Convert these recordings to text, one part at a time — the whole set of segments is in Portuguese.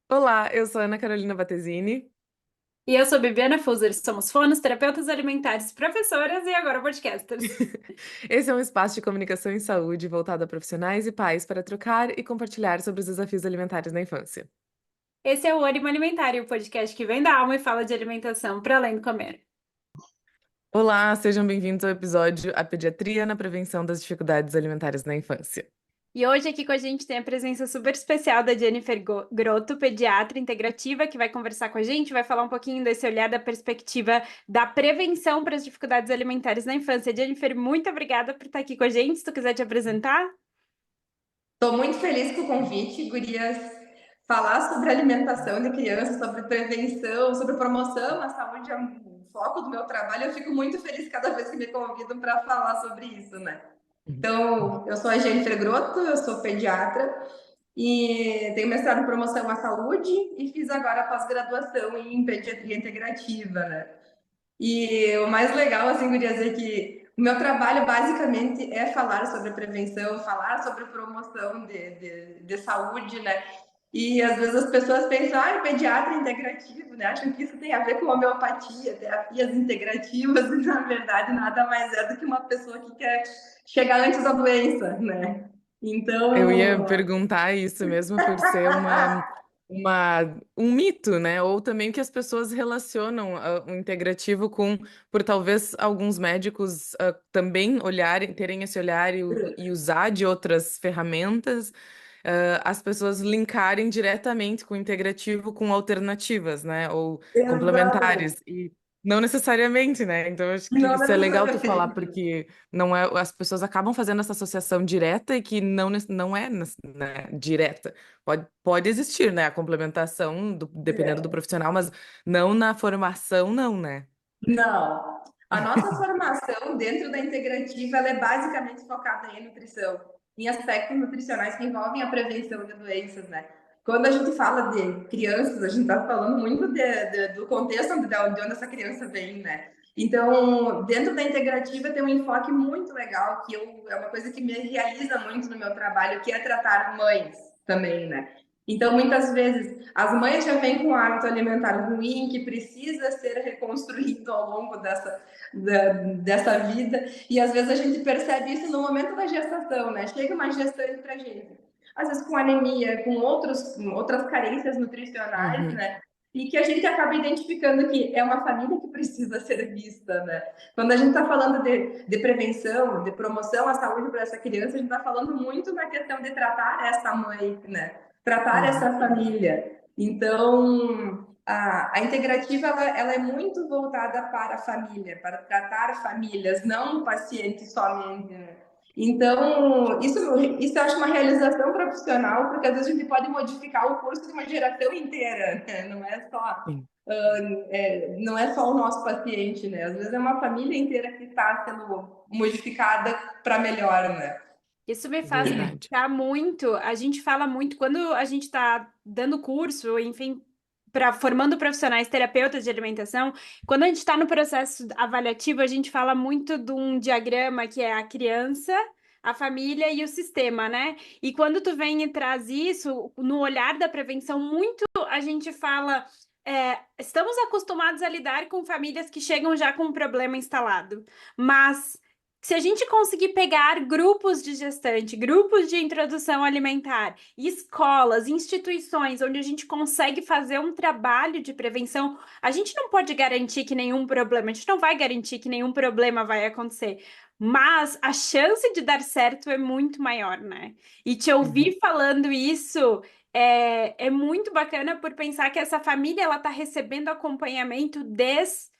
Olá, eu sou Ana Carolina Battesini. E eu sou Bibiana Fuser, somos fonos, terapeutas alimentares, professoras e agora podcasters. Esse é um espaço de comunicação em saúde voltado a profissionais e pais para trocar e compartilhar sobre os desafios alimentares na infância. Esse é o Ânimo Alimentário, o podcast que vem da alma e fala de alimentação para além do comer. Olá, sejam bem-vindos ao episódio A Pediatria na Prevenção das Dificuldades Alimentares na Infância. E hoje aqui com a gente tem a presença super especial da Jennifer Grotto, pediatra integrativa, que vai conversar com a gente, vai falar um pouquinho desse olhar da perspectiva da prevenção para as dificuldades alimentares na infância. Jennifer, muito obrigada por estar aqui com a gente. Se tu quiser te apresentar. Estou muito feliz com o convite, gurias. Falar sobre alimentação de crianças, sobre prevenção, sobre promoção à saúde é um foco do meu trabalho. Eu fico muito feliz cada vez que me convidam para falar sobre isso, né? Então, eu sou a Jennifer Grotto, eu sou pediatra e tenho mestrado em promoção à saúde e fiz agora a pós-graduação em pediatria integrativa, né? E o mais legal, assim, gurias, é que o meu trabalho basicamente é falar sobre a prevenção, falar sobre a promoção de saúde, né? E às vezes as pessoas pensam, ah, pediatra integrativo, né? Acham que isso tem a ver com homeopatia, terapias integrativas, e na verdade nada mais é do que uma pessoa que quer chegar antes da doença, né? Eu ia Então, perguntar isso mesmo por ser um mito, né? Ou também que as pessoas relacionam o integrativo com, por talvez alguns médicos também olharem, terem esse olhar e usar de outras ferramentas, as pessoas linkarem diretamente com o integrativo com alternativas, né? Ou exatamente. complementares. E não necessariamente, né? Então, eu acho que Não isso é legal tu falar, necessariamente. porque não é, as pessoas acabam fazendo essa associação direta e que não é, né, direta. Pode existir, né, a complementação, dependendo do profissional, mas não na formação, não, né? Não. A nossa formação dentro da integrativa ela é basicamente focada em nutrição, em aspectos nutricionais que envolvem a prevenção de doenças, né? Quando a gente fala de crianças, a gente está falando muito do contexto de onde essa criança vem, né? Então, dentro da integrativa tem um enfoque muito legal, é uma coisa que me realiza muito no meu trabalho, que é tratar mães também, né? Então, muitas vezes, as mães já vêm com um hábito alimentar ruim, que precisa ser reconstruído ao longo dessa vida, e às vezes a gente percebe isso no momento da gestação, né? Chega uma gestante pra gente, às vezes com anemia, com outras carências nutricionais, Uhum. né? E que a gente acaba identificando que é uma família que precisa ser vista, né? Quando a gente está falando de prevenção, de promoção à saúde para essa criança, a gente está falando muito na questão de tratar essa mãe, né? Tratar Uhum. essa família. Então, a integrativa ela é muito voltada para a família, para tratar famílias, não o paciente somente. Né? Então, isso eu acho uma realização profissional, porque às vezes a gente pode modificar o curso de uma geração inteira, né? Sim. Não é só o nosso paciente, né? Às vezes é uma família inteira que está sendo modificada para melhor, né? Isso me faz Verdade. pensar muito. A gente fala muito quando a gente está dando curso, enfim, para formando profissionais terapeutas de alimentação. Quando a gente está no processo avaliativo, a gente fala muito de um diagrama que é a criança, a família e o sistema, né? E quando tu vem e traz isso no olhar da prevenção, muito a gente fala. Estamos acostumados a lidar com famílias que chegam já com um problema instalado, mas se a gente conseguir pegar grupos de gestante, grupos de introdução alimentar, escolas, instituições onde a gente consegue fazer um trabalho de prevenção, a gente não pode garantir que nenhum problema, a gente não vai garantir que nenhum problema vai acontecer. Mas a chance de dar certo é muito maior, né? E te Uhum. ouvir falando isso é muito bacana por pensar que essa família ela está recebendo acompanhamento desde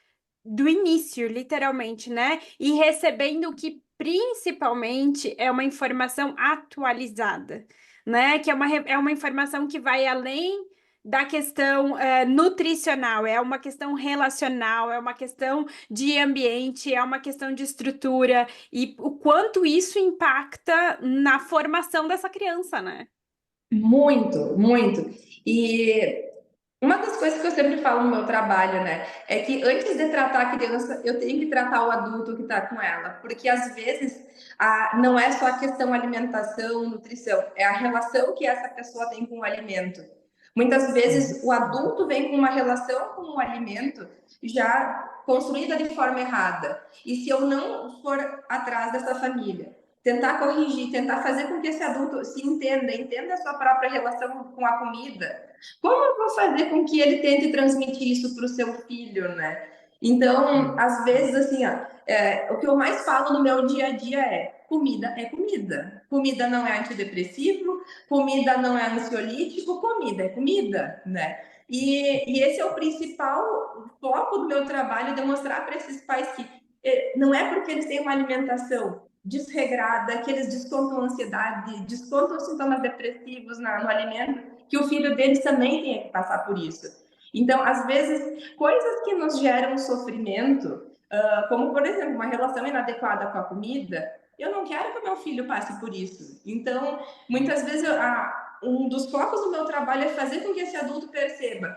do início, literalmente, né? E recebendo o que principalmente é uma informação atualizada, né? Que é uma informação que vai além da questão nutricional, é uma questão relacional, é uma questão de ambiente, é uma questão de estrutura e o quanto isso impacta na formação dessa criança, né? Muito, muito. E uma das coisas que eu sempre falo no meu trabalho, né, é que antes de tratar a criança, eu tenho que tratar o adulto que está com ela, porque às vezes não é só a questão alimentação, nutrição, é a relação que essa pessoa tem com o alimento. Muitas Uhum. vezes o adulto vem com uma relação com o alimento já construída de forma errada. E se eu não for atrás dessa família, tentar corrigir, tentar fazer com que esse adulto se entenda, entenda a sua própria relação com a comida, como eu vou fazer com que ele tente transmitir isso para o seu filho, né? Então, Sim. às vezes, assim, ó, o que eu mais falo no meu dia a dia é comida é comida. Comida não é antidepressivo, comida não é ansiolítico, comida é comida, né? E esse é o principal foco do meu trabalho, demonstrar para esses pais que não é porque eles têm uma alimentação desregrada, que eles descontam ansiedade, descontam sintomas depressivos no alimento, que o filho deles também tem que passar por isso. Então, às vezes, coisas que nos geram sofrimento, como, por exemplo, uma relação inadequada com a comida, eu não quero que o meu filho passe por isso. Então, muitas vezes, um dos focos do meu trabalho é fazer com que esse adulto perceba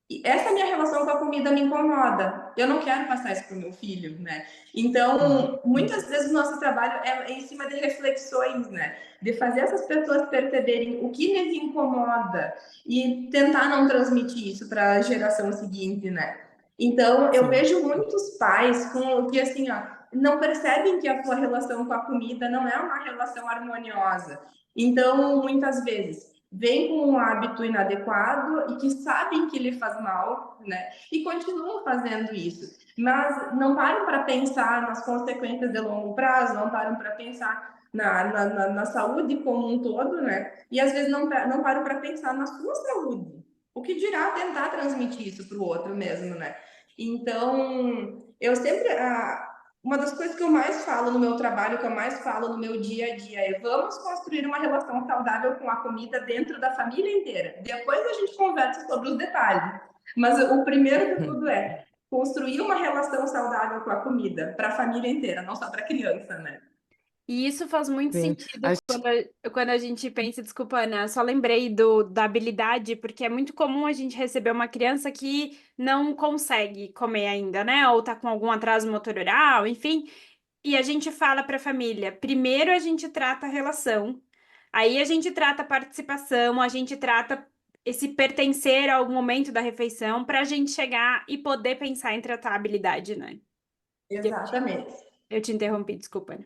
e essa minha relação com a comida me incomoda. Eu não quero passar isso para o meu filho, né? Então, Uhum. muitas vezes o nosso trabalho é em cima de reflexões, né? De fazer essas pessoas perceberem o que lhes incomoda e tentar não transmitir isso para a geração seguinte, né? Então, eu Sim. vejo muitos pais com que assim, ó, não percebem que a sua relação com a comida não é uma relação harmoniosa. Então, muitas vezes vem com um hábito inadequado e que sabem que lhe faz mal, né? E continuam fazendo isso. Mas não param para pensar nas consequências de longo prazo, não param para pensar na saúde como um todo, né? E às vezes não param para pensar na sua saúde. O que dirá tentar transmitir isso para o outro mesmo, né? Então, eu sempre. Uma das coisas que eu mais falo no meu trabalho, que eu mais falo no meu dia a dia, é vamos construir uma relação saudável com a comida dentro da família inteira. Depois a gente conversa sobre os detalhes. Mas o primeiro de tudo é construir uma relação saudável com a comida para a família inteira, não só para a criança, né? E isso faz muito Sim. sentido Acho... quando a gente pensa, desculpa, Ana, eu só lembrei da habilidade, porque é muito comum a gente receber uma criança que não consegue comer ainda, né? Ou tá com algum atraso motor oral, enfim. E a gente fala para a família, primeiro a gente trata a relação, aí a gente trata a participação, a gente trata esse pertencer ao momento da refeição, para a gente chegar e poder pensar em tratar a habilidade, né? Eu te, Exatamente. eu te interrompi, desculpa, Ana.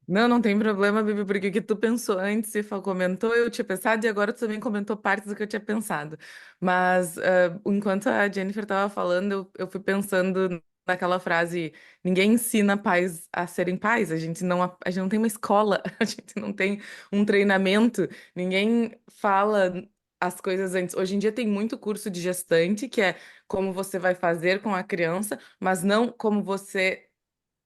Não, não tem problema, Bibi, porque o que tu pensou antes e comentou, eu tinha pensado, e agora tu também comentou partes do que eu tinha pensado. Mas enquanto a Jennifer estava falando, eu fui pensando naquela frase: ninguém ensina pais a serem pais, a gente não tem uma escola, a gente não tem um treinamento, ninguém fala as coisas antes. Hoje em dia tem muito curso de gestante, que é como você vai fazer com a criança, mas não como você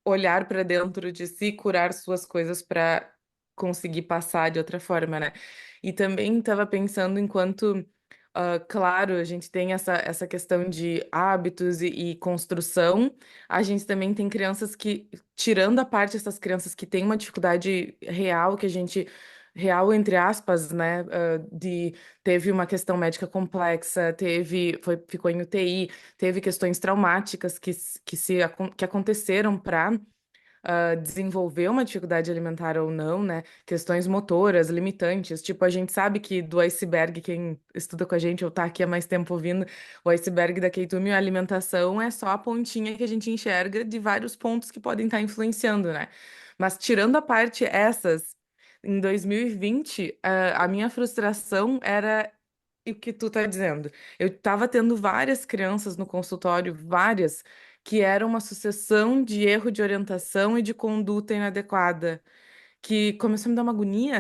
olhar para dentro de si, curar suas coisas para conseguir passar de outra forma, né? E também estava pensando enquanto, claro, a gente tem essa questão de hábitos e construção, a gente também tem crianças que, tirando a parte dessas crianças que têm uma dificuldade real, que a gente real entre aspas, né, de teve uma questão médica complexa, ficou em UTI, teve questões traumáticas que aconteceram para desenvolver uma dificuldade alimentar ou não, né? Questões motoras, limitantes. Tipo, a gente sabe que do iceberg, quem estuda com a gente ou tá aqui há mais tempo ouvindo, o iceberg da Keitumi, a alimentação é só a pontinha que a gente enxerga de vários pontos que podem estar influenciando, né? Mas tirando a parte essas, em 2020, a minha frustração era o que tu tá dizendo. Eu tava tendo várias crianças no consultório, várias que era uma sucessão de erro de orientação e de conduta inadequada, que começou a me dar uma agonia,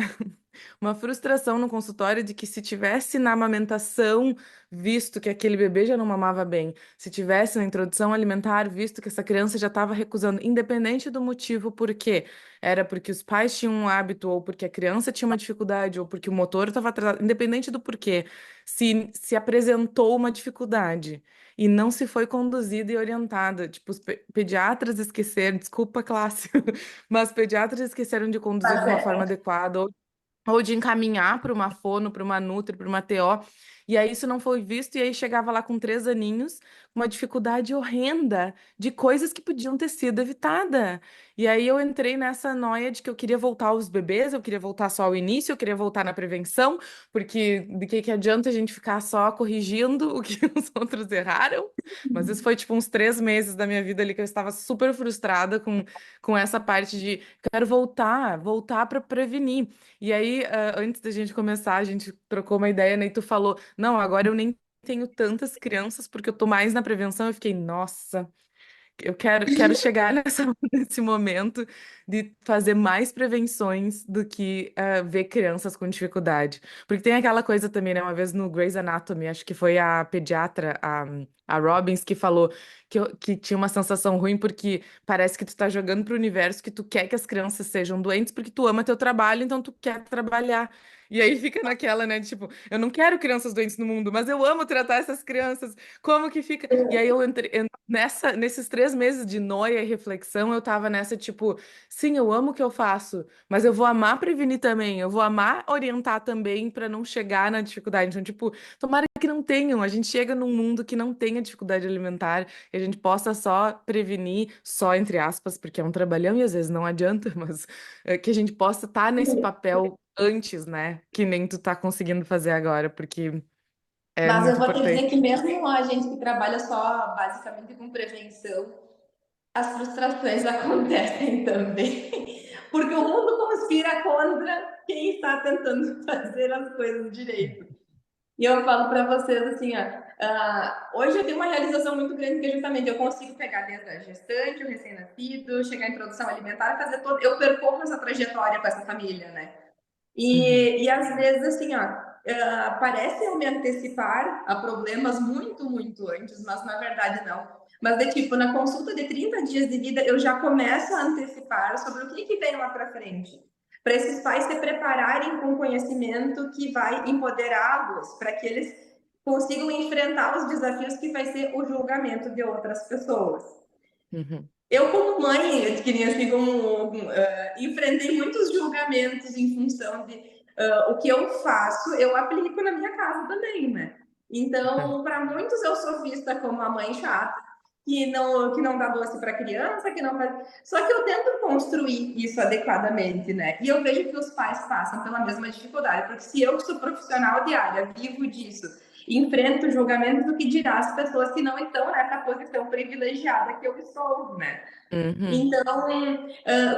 uma frustração no consultório de que se tivesse na amamentação, visto que aquele bebê já não mamava bem, se tivesse na introdução alimentar, visto que essa criança já estava recusando, independente do motivo por quê, era porque os pais tinham um hábito, ou porque a criança tinha uma dificuldade, ou porque o motor estava atrasado, independente do porquê, se apresentou uma dificuldade. E não se foi conduzida e orientada. Tipo, os pediatras esqueceram, desculpa, classe, mas pediatras esqueceram de conduzir Tá de uma forma certo. adequada, ou de encaminhar para uma fono, para uma nutri, para uma TO. E aí isso não foi visto, e aí chegava lá com 3 aninhos, uma dificuldade horrenda de coisas que podiam ter sido evitadas. E aí eu entrei nessa noia de que eu queria voltar aos bebês, eu queria voltar só ao início, eu queria voltar na prevenção, porque de que adianta a gente ficar só corrigindo o que os outros erraram? Mas isso foi tipo uns 3 meses da minha vida ali que eu estava super frustrada com essa parte de quero voltar para prevenir. E aí, antes da gente começar, a gente trocou uma ideia, né? E tu falou, não, agora eu nem tenho tantas crianças porque eu tô mais na prevenção. Eu fiquei, nossa. Eu quero chegar nesse momento de fazer mais prevenções do que ver crianças com dificuldade. Porque tem aquela coisa também, né? Uma vez no Grey's Anatomy, acho que foi a pediatra, a Robbins, que falou que tinha uma sensação ruim porque parece que tu tá jogando pro universo que tu quer que as crianças sejam doentes porque tu ama teu trabalho, então tu quer trabalhar. E aí fica naquela, né? De, tipo, eu não quero crianças doentes no mundo, mas eu amo tratar essas crianças. Como que fica? E aí eu entrei nesses 3 meses de noia e reflexão, eu tava nessa, tipo, sim, eu amo o que eu faço, mas eu vou amar prevenir também, eu vou amar orientar também para não chegar na dificuldade. Então, tipo, tomara que não tenham. A gente chega num mundo que não tenha dificuldade alimentar, e a gente possa só prevenir, só entre aspas, porque é um trabalhão e às vezes não adianta, mas que a gente possa estar nesse papel antes, né? Que nem tu tá conseguindo fazer agora, porque é Mas eu muito vou te dizer importante. que mesmo a gente que trabalha só basicamente com prevenção, as frustrações acontecem também. Porque o mundo conspira contra quem está tentando fazer as coisas direito. E eu falo para vocês assim, ó, hoje eu tenho uma realização muito grande que é justamente eu consigo pegar desde a gestante, o recém-nascido, chegar em introdução alimentar, fazer todo, eu percorro essa trajetória com essa família, né? Uhum, E às vezes, assim, ó, parece eu me antecipar a problemas muito, muito antes, mas na verdade não. Mas, de tipo, na consulta de 30 dias de vida, eu já começo a antecipar sobre o que vem lá para frente. Para esses pais se prepararem com conhecimento que vai empoderá-los, para que eles consigam enfrentar os desafios que vai ser o julgamento de outras pessoas. uhum, Eu, como mãe, que nem assim, enfrentei muitos julgamentos em função de o que eu faço, eu aplico na minha casa também, né? Então, para muitos, eu sou vista como a mãe chata, que não dá doce para criança, que não faz. Só que eu tento construir isso adequadamente, né? E eu vejo que os pais passam pela mesma dificuldade, porque se eu, que sou profissional de área, vivo disso, enfrento julgamentos, do que dirá as pessoas que não estão nessa posição privilegiada que eu estou, né? uhum, Então,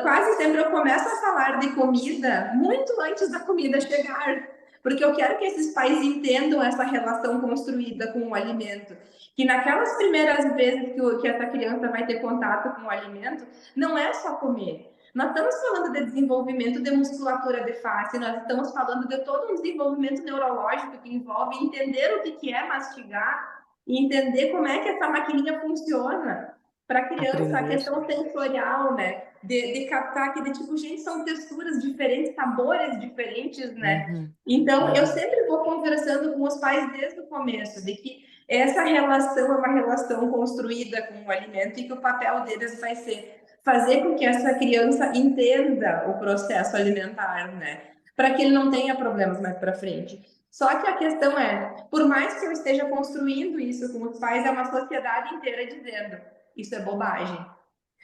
quase sempre eu começo a falar de comida muito antes da comida chegar, porque eu quero que esses pais entendam essa relação construída com o alimento. Que naquelas primeiras vezes que essa criança vai ter contato com o alimento, não é só comer. Nós estamos falando de desenvolvimento de musculatura de face, nós estamos falando de todo um desenvolvimento neurológico que envolve entender o que é mastigar e entender como é que essa maquininha funciona. Para a criança, a aprender. questão sensorial, né? De captar que, de tipo, gente, são texturas diferentes, sabores diferentes, né? Uhum, Então, eu uhum, sempre vou conversando com os pais desde o começo, de que essa relação é uma relação construída com o alimento e que o papel deles vai ser fazer com que essa criança entenda o processo alimentar, né? Para que ele não tenha problemas mais para frente. Só que a questão é, por mais que eu esteja construindo isso com os pais, é uma sociedade inteira dizendo: isso é bobagem.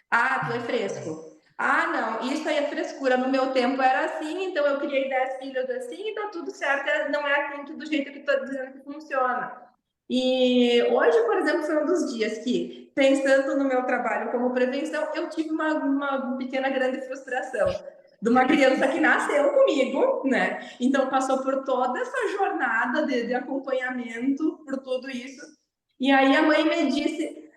Ah, tu é fresco. Ah, não, isso aí é frescura. No meu tempo era assim, então eu criei 10 filhos assim, então tudo certo. Não é assim do jeito que estou dizendo que funciona. E hoje, por exemplo, foi um dos dias que, pensando no meu trabalho como prevenção, eu tive uma pequena grande frustração de uma criança que nasceu comigo, né? Então passou por toda essa jornada de acompanhamento, por tudo isso. E aí a mãe me disse,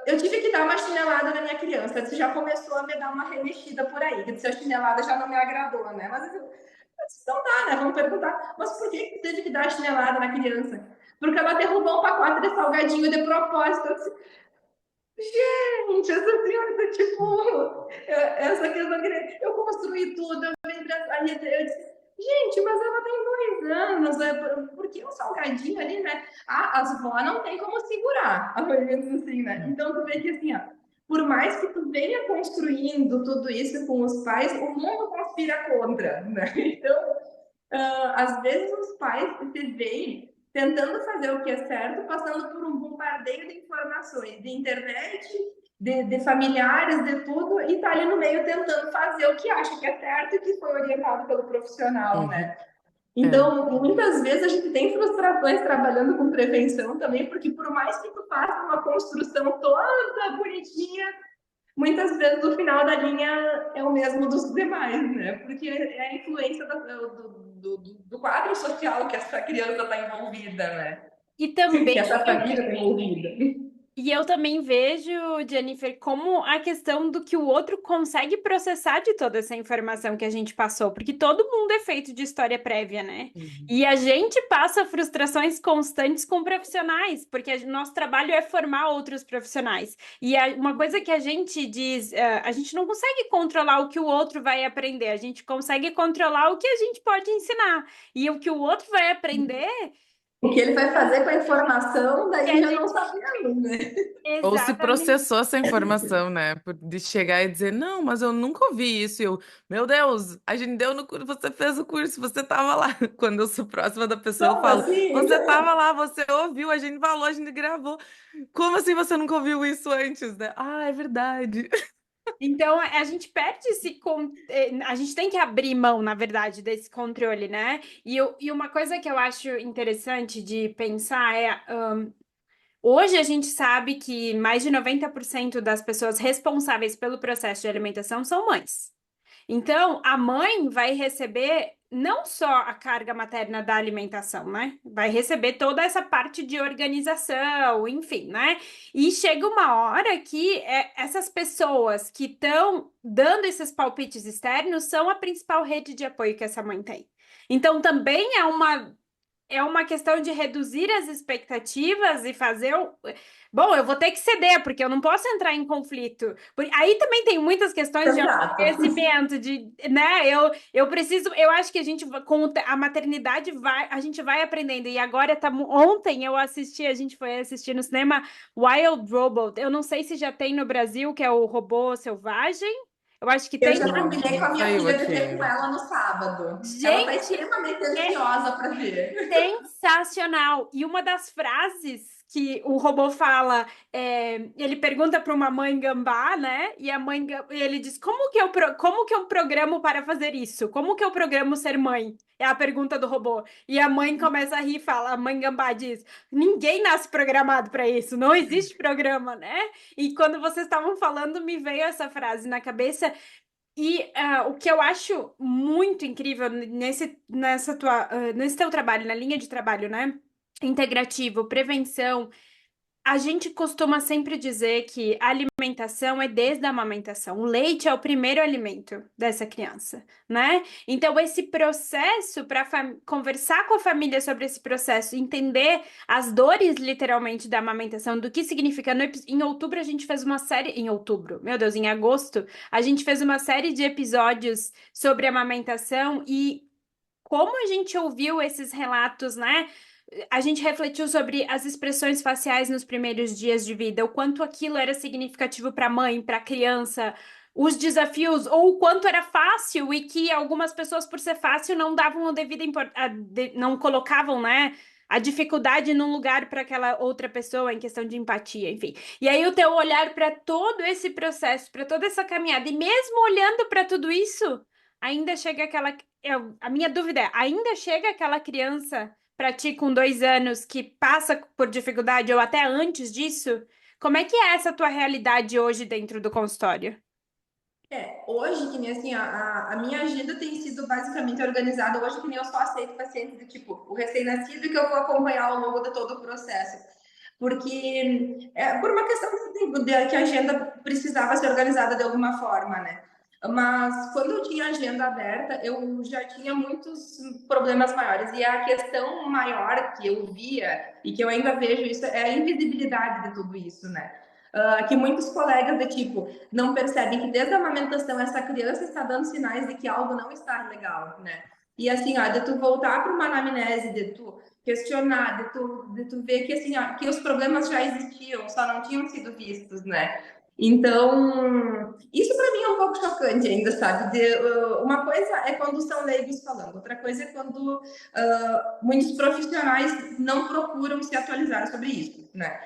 eu tive que dar uma chinelada na minha criança. Você já começou a me dar uma remexida por aí, que disse, a chinelada já não me agradou, né? Mas então tá, né? Vamos perguntar, mas por que teve que dar a chinelada na criança? Porque ela derrubou um pacote de salgadinho de propósito. Eu disse, gente, essa criança, tipo, essa criança, eu construí tudo, eu disse, gente, mas ela tem 2 anos, por que um salgadinho ali, né? Ah, as vó não tem como segurar, assim, né? Então, tu vê que assim, ó, por mais que tu venha construindo tudo isso com os pais, o mundo conspira contra, né? Então, às vezes os pais se veem tentando fazer o que é certo, passando por um bombardeio de informações, de internet, de familiares, de tudo, e tá ali no meio tentando fazer o que acha que é certo e que foi orientado pelo profissional, Uhum. né? Então, muitas vezes a gente tem frustrações trabalhando com prevenção também, porque por mais que tu faça uma construção toda bonitinha, muitas vezes o final da linha é o mesmo dos demais, né? Porque é a influência do quadro social que essa criança está envolvida, né? E também Que essa família está envolvida. E eu também vejo, Jennifer, como a questão do que o outro consegue processar de toda essa informação que a gente passou, porque todo mundo é feito de história prévia, né? Uhum. E a gente passa frustrações constantes com profissionais, porque nosso trabalho é formar outros profissionais. E uma coisa que a gente diz, a gente não consegue controlar o que o outro vai aprender, a gente consegue controlar o que a gente pode ensinar. E o que o outro vai aprender. O que ele vai fazer com a informação, Que daí a já não gente sabemos, né? Ou se Exatamente. processou essa informação, né? De chegar e dizer, não, mas eu nunca ouvi isso. E eu, meu Deus, a gente deu no curso, você fez o curso, você tava lá. Quando eu sou próxima da pessoa, eu Como falo, assim? você tava lá, você ouviu, a gente falou, a gente gravou. Como assim você nunca ouviu isso antes, né? Ah, é verdade. Então, a gente perde a gente tem que abrir mão, na verdade, desse controle, né? E uma coisa que eu acho interessante de pensar é, hoje a gente sabe que mais de 90% das pessoas responsáveis pelo processo de alimentação são mães. Então, a mãe vai receber não só a carga materna da alimentação, né? Vai receber toda essa parte de organização, enfim, né? E chega uma hora que essas pessoas que estão dando esses palpites externos são a principal rede de apoio que essa mãe tem. Então, também é uma questão de reduzir as expectativas e fazer o. Bom, eu vou ter que ceder, porque eu não posso entrar em conflito. Aí também tem muitas questões de Exato. autoconhecimento, né? Eu preciso, eu acho que a gente, com a maternidade, a gente vai aprendendo. E agora, ontem a gente foi assistir no cinema Wild Robot. Eu não sei se já tem no Brasil, que é o robô selvagem. Eu acho que Eu tem. já Não, combinei com não a minha saiu filha de aqui ver com ainda. ela no sábado. Ela está Gente, extremamente é ansiosa para ver. sensacional! E uma das frases que o robô fala, ele pergunta para uma mãe gambá, né? E e ele diz: como que eu programo para fazer isso? Como que eu programo ser mãe? É a pergunta do robô. E a mãe começa a rir e fala: a mãe gambá diz: ninguém nasce programado para isso, não existe programa, né? E quando vocês estavam falando, me veio essa frase na cabeça. E o que eu acho muito incrível nesse teu trabalho, na linha de trabalho, né? Integrativo, prevenção, a gente costuma sempre dizer que a alimentação é desde a amamentação. O leite é o primeiro alimento dessa criança, né? Então, esse processo, para conversar com a família sobre esse processo, entender as dores, literalmente, da amamentação, do que significa. Em outubro, a gente fez uma série. Em outubro, meu Deus, em agosto, a gente fez uma série de episódios sobre amamentação e como a gente ouviu esses relatos, né? A gente refletiu sobre as expressões faciais nos primeiros dias de vida, o quanto aquilo era significativo para a mãe, para a criança, os desafios, ou o quanto era fácil e que algumas pessoas, por ser fácil, não davam a devida não colocavam, né? A dificuldade num lugar para aquela outra pessoa em questão de empatia, enfim. E aí o teu olhar para todo esse processo, para toda essa caminhada, e mesmo olhando para tudo isso, ainda chega a minha dúvida é, ainda chega aquela criança para ti com 2 anos que passa por dificuldade ou até antes disso? Como é que é essa tua realidade hoje dentro do consultório? Hoje, que nem assim, a minha agenda tem sido basicamente organizada. Hoje, que nem eu só aceito pacientes de tipo o recém-nascido que eu vou acompanhar ao longo de todo o processo. Porque por uma questão que a agenda precisava ser organizada de alguma forma, né? Mas quando eu tinha agenda aberta, eu já tinha muitos problemas maiores. E a questão maior que eu via e que eu ainda vejo isso é a invisibilidade de tudo isso, né? Que muitos colegas de tipo não percebem que desde a amamentação essa criança está dando sinais de que algo não está legal, né? E assim, ó, de tu voltar para uma anamnese, de tu questionar, de tu ver que assim, ó, que os problemas já existiam, só não tinham sido vistos, né? Então, isso para mim é um pouco chocante ainda, sabe? Uma coisa é quando são leigos falando, outra coisa é quando muitos profissionais não procuram se atualizar sobre isso, né?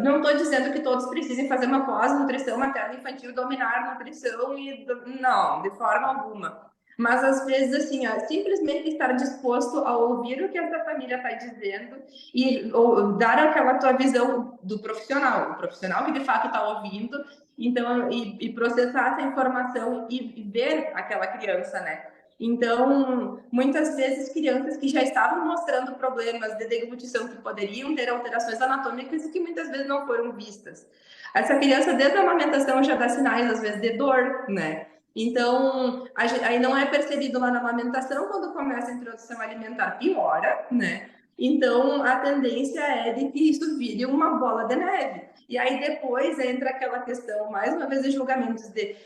Não estou dizendo que todos precisem fazer uma pós-nutrição materno-infantil, dominar a nutrição e não, de forma alguma. Mas às vezes, assim, simplesmente estar disposto a ouvir o que essa família está dizendo e ou, dar aquela tua visão do profissional, o profissional que de fato está ouvindo, então, e processar essa informação e ver aquela criança, né? Então, muitas vezes, crianças que já estavam mostrando problemas de deglutição que poderiam ter alterações anatômicas e que muitas vezes não foram vistas. Essa criança, desde a amamentação, já dá sinais, às vezes, de dor, né? Então, aí não é percebido lá na amamentação, quando começa a introdução alimentar, piora, né? Então, a tendência é de que isso vire uma bola de neve. E aí depois entra aquela questão, mais uma vez, de julgamentos de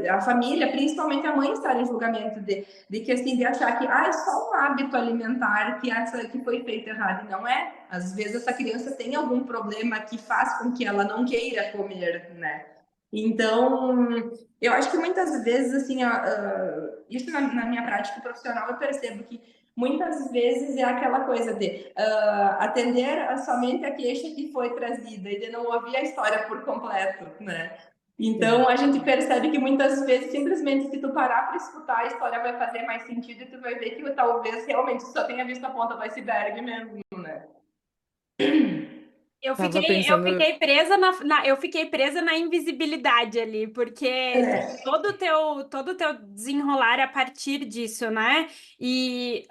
a família, principalmente a mãe, estar em julgamento de que assim, de achar que é só um hábito alimentar que foi feito errado. E não é. Às vezes essa criança tem algum problema que faz com que ela não queira comer, né? Então, eu acho que muitas vezes, assim, isso na minha prática profissional, eu percebo que muitas vezes é aquela coisa de atender somente a queixa que foi trazida e de não ouvir a história por completo, né? Então, a gente percebe que muitas vezes, simplesmente, se tu parar para escutar, a história vai fazer mais sentido e tu vai ver que talvez realmente só tenha visto a ponta do iceberg mesmo, né? Eu Tava fiquei, eu pensando. fiquei presa eu fiquei presa na invisibilidade ali, porque É. todo o teu desenrolar a partir disso, né? E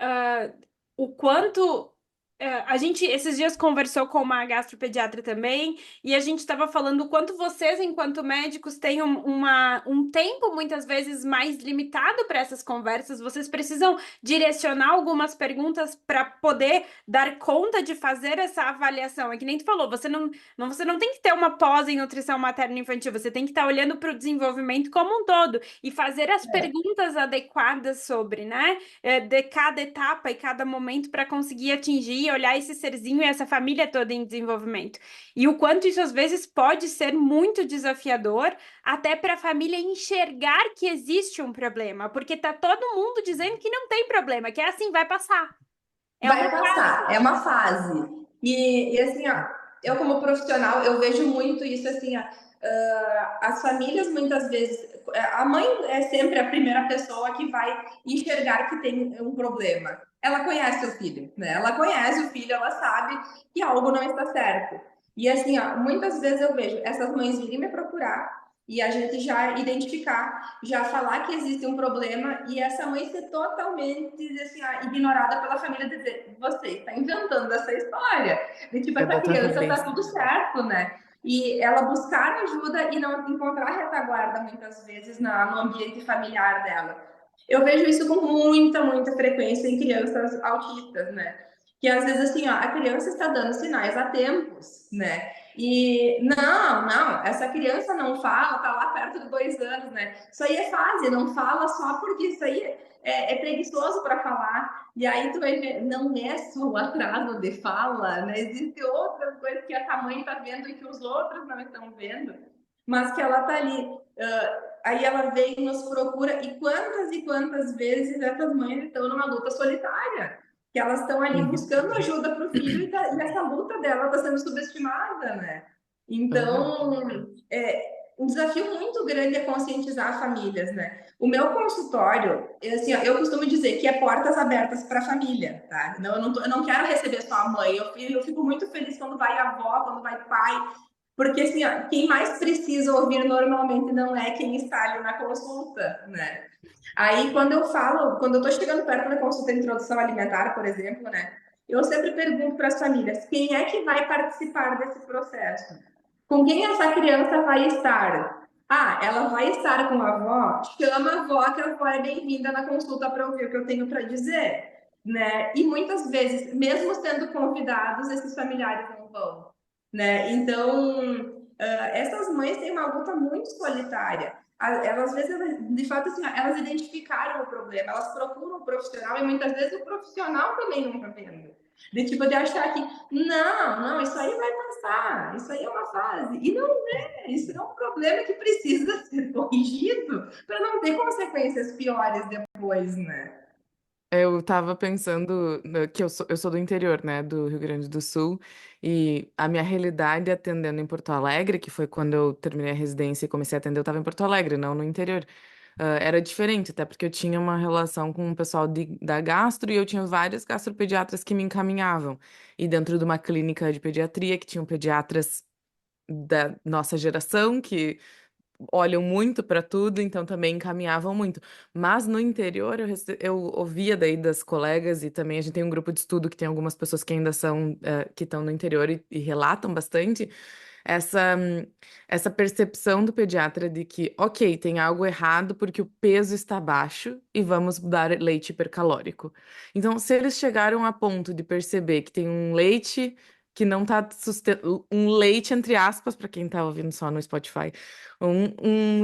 o quanto a gente esses dias conversou com uma gastropediatra também, e a gente estava falando o quanto vocês, enquanto médicos, têm um tempo muitas vezes mais limitado para essas conversas. Vocês precisam direcionar algumas perguntas para poder dar conta de fazer essa avaliação. É que nem tu falou, você não tem que ter uma pós em nutrição materno-infantil, você tem que estar olhando para o desenvolvimento como um todo e fazer as perguntas adequadas sobre, né, de cada etapa e cada momento para conseguir atingir e olhar esse serzinho e essa família toda em desenvolvimento. E o quanto isso às vezes pode ser muito desafiador, até para a família enxergar que existe um problema, porque tá todo mundo dizendo que não tem problema, que é assim, vai passar. É uma Vai passar, é uma fase. E assim, ó, eu como profissional, eu vejo muito isso assim, ó, as famílias muitas vezes, a mãe é sempre a primeira pessoa que vai enxergar que tem um problema. Ela conhece o filho, né? Ela conhece o filho, ela sabe que algo não está certo. E assim, ó, muitas vezes eu vejo essas mães virem me procurar e a gente já identificar, já falar que existe um problema e essa mãe ser totalmente assim, ignorada pela família, dizer, você está inventando essa história, de tipo, É essa da tua criança tá vivência. tudo certo, né? E ela buscar ajuda e não encontrar retaguarda muitas vezes no ambiente familiar dela. Eu vejo isso com muita frequência em crianças autistas, né? Que às vezes assim, ó, a criança está dando sinais há tempos, né? E não, essa criança não fala, tá lá perto de 2 anos, né? Isso aí é fase, não fala só porque isso aí é preguiçoso para falar. E aí tu vai ver, não é só o atraso de fala, né? Existem outras coisas que a mãe tá vendo e que os outros não estão vendo, mas que ela tá ali. Aí ela vem e nos procura, e quantas vezes essas mães estão numa luta solitária, que elas estão ali Uhum, buscando ajuda para o filho e essa luta dela está sendo subestimada, né? uhum. Então, um desafio muito grande é conscientizar famílias, né? O meu consultório, assim, eu costumo dizer que é portas abertas para a família, tá? Não, eu não quero receber só a mãe, eu fico muito feliz quando vai a avó, quando vai pai, porque assim, ó, quem mais precisa ouvir normalmente não é quem está ali na consulta, né? Aí, quando eu tô chegando perto da consulta de introdução alimentar, por exemplo, né? Eu sempre pergunto para as famílias, quem é que vai participar desse processo? Com quem essa criança vai estar? Ah, ela vai estar com a avó? Chama a avó, que a avó é bem-vinda na consulta para ouvir o que eu tenho para dizer, né? E muitas vezes, mesmo sendo convidados, esses familiares não vão, né? Então, essas mães têm uma luta muito solitária. Elas, às vezes, de fato, assim, elas identificaram o problema, elas procuram o profissional e muitas vezes o profissional também não está vendo. De tipo, de achar que, não, isso aí vai passar, isso aí é uma fase. E não é, isso é um problema que precisa ser corrigido para não ter consequências piores depois, né? Eu tava pensando que eu sou do interior, né, do Rio Grande do Sul, e a minha realidade atendendo em Porto Alegre, que foi quando eu terminei a residência e comecei a atender, eu tava em Porto Alegre, não no interior. Era diferente, até porque eu tinha uma relação com o pessoal da gastro e eu tinha vários gastropediatras que me encaminhavam. E dentro de uma clínica de pediatria, que tinham pediatras da nossa geração, que olham muito para tudo, então também encaminhavam muito. Mas no interior eu ouvia daí das colegas e também a gente tem um grupo de estudo que tem algumas pessoas que ainda são que estão no interior e relatam bastante essa essa percepção do pediatra de que, ok, tem algo errado porque o peso está baixo e vamos dar leite hipercalórico. Então, se eles chegaram a ponto de perceber que tem um leite que não está um leite entre aspas para quem está ouvindo só no Spotify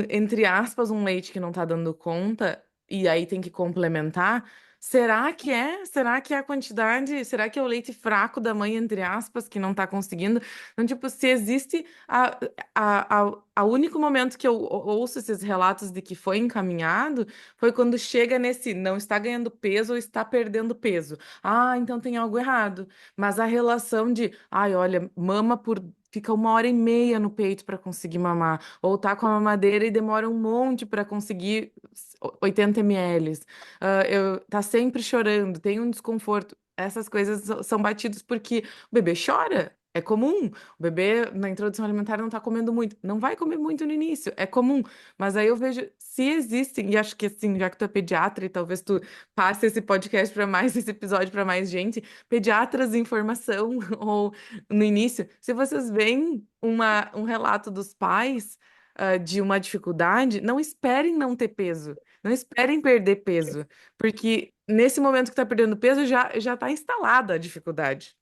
entre aspas, um leite que não tá dando conta e aí tem que complementar. Será que é? Será que é a quantidade? Será que é o leite fraco da mãe, entre aspas, que não tá conseguindo? Então, tipo, se existe a único momento que eu ouço esses relatos de que foi encaminhado foi quando chega nesse não está ganhando peso ou está perdendo peso. Ah, então tem algo errado. Mas a relação de, ai, olha, mama por. Fica 1h30 no peito para conseguir mamar. Ou tá com a mamadeira e demora um monte para conseguir 80 ml. Tá sempre chorando, tem um desconforto. Essas coisas são batidos porque o bebê chora. É comum. O bebê na introdução alimentar não tá comendo muito. Não vai comer muito no início, é comum. Mas aí eu vejo se existem, e acho que assim, já que tu é pediatra e talvez tu passe esse podcast para mais, esse episódio para mais gente, pediatras em formação ou no início, se vocês veem um relato dos pais, de uma dificuldade, não esperem não ter peso, não esperem perder peso, porque nesse momento que está perdendo peso já está instalada a dificuldade.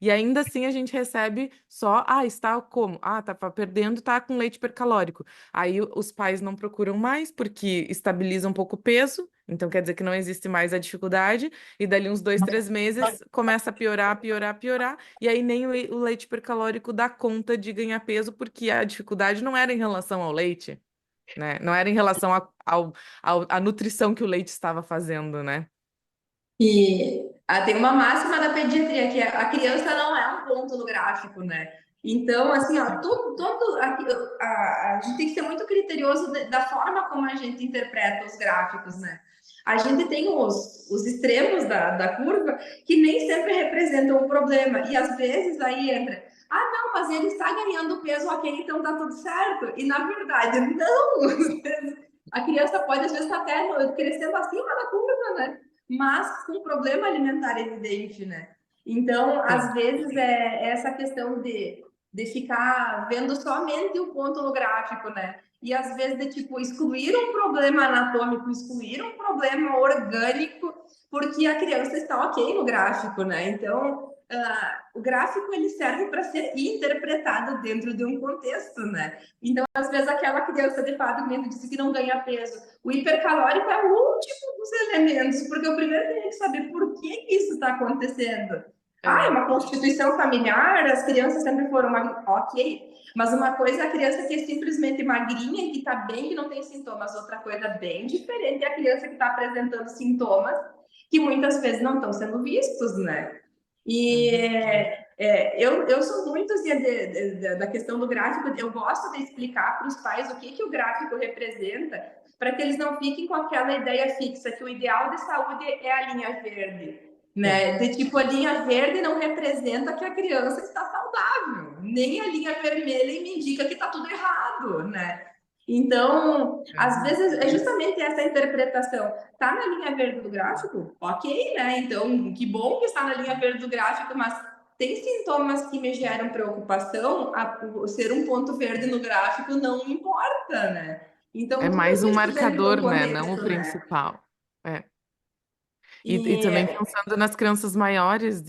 E ainda assim a gente recebe só, está como? Tá perdendo, tá com leite hipercalórico. Aí os pais não procuram mais porque estabiliza um pouco o peso, então quer dizer que não existe mais a dificuldade, e dali uns 2, 3 meses começa a piorar, piorar, piorar, e aí nem o leite hipercalórico dá conta de ganhar peso porque a dificuldade não era em relação ao leite, né? Não era em relação à nutrição que o leite estava fazendo, né? E tem uma máxima da pediatria, que a criança não é um ponto no gráfico, né? Então, assim, ó, a gente tem que ser muito criterioso da forma como a gente interpreta os gráficos, né? A gente tem os extremos da curva que nem sempre representam o problema. E às vezes aí entra, não, mas ele está ganhando peso, ok, então tá tudo certo. E na verdade, não! A criança pode, às vezes, estar até crescendo acima da curva, né? Mas com problema alimentar evidente, né? Então, às Sim. vezes, é essa questão de ficar vendo somente o ponto no gráfico, né? E às vezes de tipo excluir um problema anatômico, excluir um problema orgânico, porque a criança está ok no gráfico, né? Então, o gráfico ele serve para ser interpretado dentro de um contexto, né? Então, às vezes, aquela criança de fato mesmo disse que não ganha peso. O hipercalórico é o último dos elementos, porque eu primeiro tenho que saber por que isso está acontecendo. É É. uma constituição familiar, as crianças sempre foram ok, mas uma coisa é a criança que é simplesmente magrinha, que está bem, que não tem sintomas. Outra coisa bem diferente é a criança que está apresentando sintomas que muitas vezes não estão sendo vistos, né? E Uhum. eu sou muito assim, da questão do gráfico, eu gosto de explicar para os pais o que o gráfico representa, para que eles não fiquem com aquela ideia fixa que o ideal de saúde é a linha verde, Sim. né? De tipo, a linha verde não representa que a criança está saudável, nem a linha vermelha me indica que está tudo errado, né? Então, às Uhum. vezes, é justamente essa interpretação. Tá na linha verde do gráfico? Ok, né? Então, que bom que está na linha verde do gráfico, mas tem sintomas que me geram preocupação, ser um ponto verde no gráfico não importa, né? É Então, tudo mais um isso dentro de um marcador, né? Não o contexto, né? principal. É. E também E pensando nas crianças maiores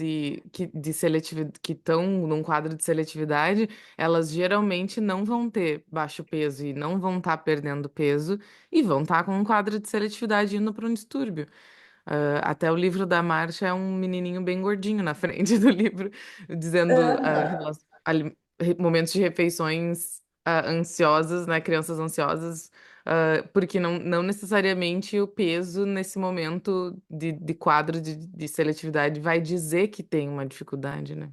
que estão num quadro de seletividade, elas geralmente não vão ter baixo peso e não vão estar perdendo peso e vão estar com um quadro de seletividade indo para um distúrbio. Até o livro da Marcia é um menininho bem gordinho na frente do livro, dizendo aham. momentos de refeições ansiosas, né? Crianças ansiosas, porque não necessariamente o peso nesse momento de quadro de seletividade vai dizer que tem uma dificuldade, né?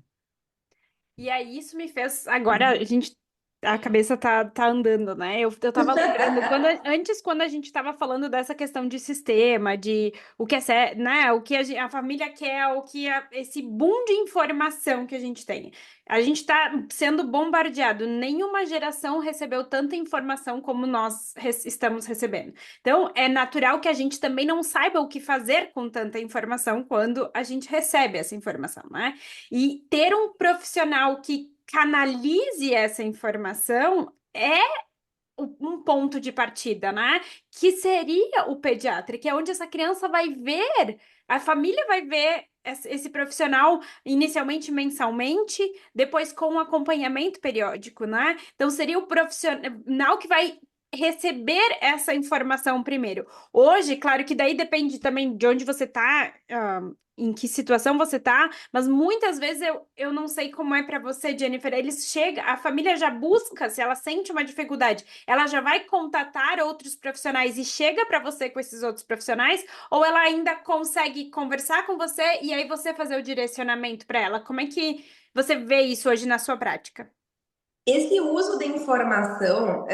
E aí isso me fez. Agora a gente. A cabeça tá andando, né? Eu tava lembrando, antes, quando a gente tava falando dessa questão de sistema, de o que é, né? O que a família quer, o que esse boom de informação que a gente tem. A gente tá sendo bombardeado. Nenhuma geração recebeu tanta informação como nós estamos recebendo. Então, é natural que a gente também não saiba o que fazer com tanta informação quando a gente recebe essa informação, né? E ter um profissional que canalize essa informação é um ponto de partida, né? Que seria o pediatra, que é onde essa criança vai ver, a família vai ver esse profissional inicialmente mensalmente, depois com um acompanhamento periódico, né? Então seria o profissional que vai receber essa informação primeiro. Hoje, claro que daí depende também de onde você tá, em que situação você tá, mas muitas vezes eu não sei como é para você, Jennifer. Eles chegam, a família já busca, se ela sente uma dificuldade, ela já vai contatar outros profissionais e chega para você com esses outros profissionais, ou ela ainda consegue conversar com você e aí você fazer o direcionamento para ela? Como é que você vê isso hoje na sua prática? Esse uso da informação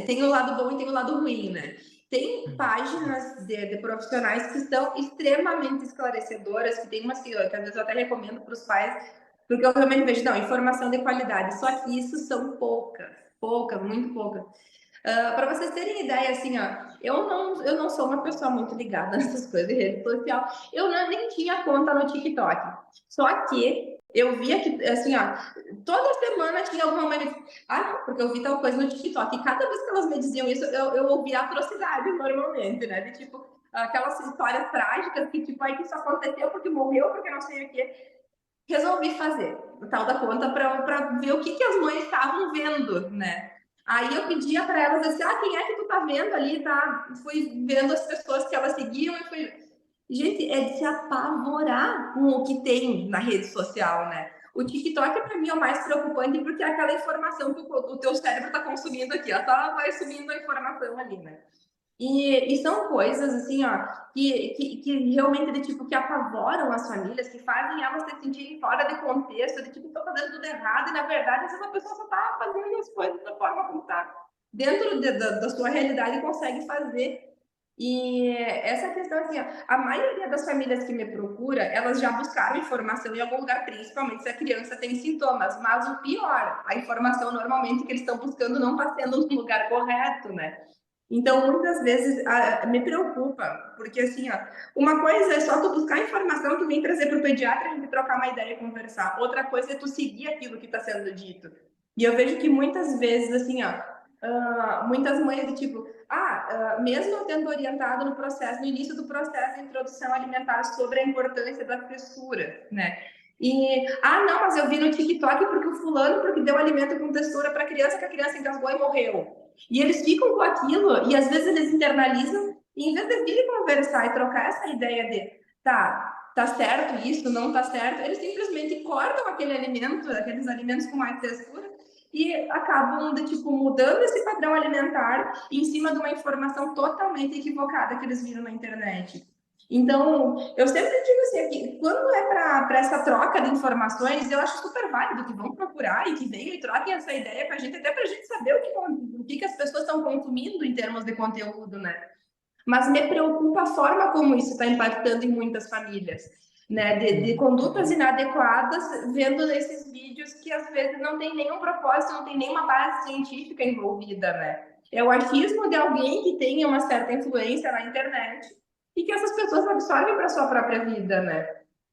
tem o lado bom e tem o lado ruim, né? Tem páginas de profissionais que são extremamente esclarecedoras, que tem umas que às vezes eu até recomendo para os pais, porque eu realmente vejo, não, informação de qualidade, só que isso são poucas, poucas, muito poucas. Para vocês terem ideia, assim, ó, eu não sou uma pessoa muito ligada nessas coisas de rede social. Eu nem tinha conta no TikTok. Só que eu via que, assim, ó, toda semana tinha alguma mãe. Ah, não, porque eu vi tal coisa no TikTok. E cada vez que elas me diziam isso, eu ouvia atrocidade normalmente, né? De tipo, aquelas histórias trágicas que, tipo, aí que isso aconteceu porque morreu, porque não sei o quê. Resolvi fazer o tal da conta para ver o que as mães estavam vendo, né? Aí eu pedia para elas assim, quem é que tu tá vendo ali, tá? Fui vendo as pessoas que elas seguiam e fui... Gente, é de se apavorar com o que tem na rede social, né? O TikTok, para mim, é o mais preocupante porque é aquela informação que o teu cérebro tá consumindo aqui, ela só vai subindo a informação ali, né? E são coisas, assim, ó, que realmente, de, tipo, que apavoram as famílias, que fazem elas se sentirem fora de contexto, de, tipo, tô fazendo tudo errado, e, na verdade, essa pessoa só tá fazendo as coisas da forma como tá dentro da sua realidade e consegue fazer. E essa questão, assim, ó, a maioria das famílias que me procura, elas já buscaram informação em algum lugar, principalmente se a criança tem sintomas, mas o pior, a informação normalmente que eles estão buscando não está sendo no lugar correto, né? Então, muitas vezes me preocupa, porque assim, ó, uma coisa é só tu buscar informação, tu vem trazer para o pediatra, a gente trocar uma ideia e conversar. Outra coisa é tu seguir aquilo que está sendo dito. E eu vejo que muitas vezes, assim, ó, muitas mães do tipo, mesmo eu tendo orientado no processo, no início do processo de introdução alimentar sobre a importância da textura, né? E, não, mas eu vi no TikTok porque o fulano, porque deu alimento com textura para criança, que a criança engasgou e morreu. E eles ficam com aquilo, e às vezes eles internalizam, e em vez de vir conversar e trocar essa ideia de, tá certo isso, não tá certo, eles simplesmente cortam aquele alimento, aqueles alimentos com mais textura, e acabam, de, tipo, mudando esse padrão alimentar em cima de uma informação totalmente equivocada que eles viram na internet. Então, eu sempre digo assim, que quando é para essa troca de informações, eu acho super válido que vão procurar e que venham e troquem essa ideia com a gente, até para a gente saber o que as pessoas estão consumindo em termos de conteúdo, né? Mas me preocupa a forma como isso está impactando em muitas famílias, né? De condutas inadequadas, vendo esses vídeos que às vezes não tem nenhum propósito, não tem nenhuma base científica envolvida, né? É o achismo de alguém que tenha uma certa influência na internet e que essas pessoas absorvem para sua própria vida, né?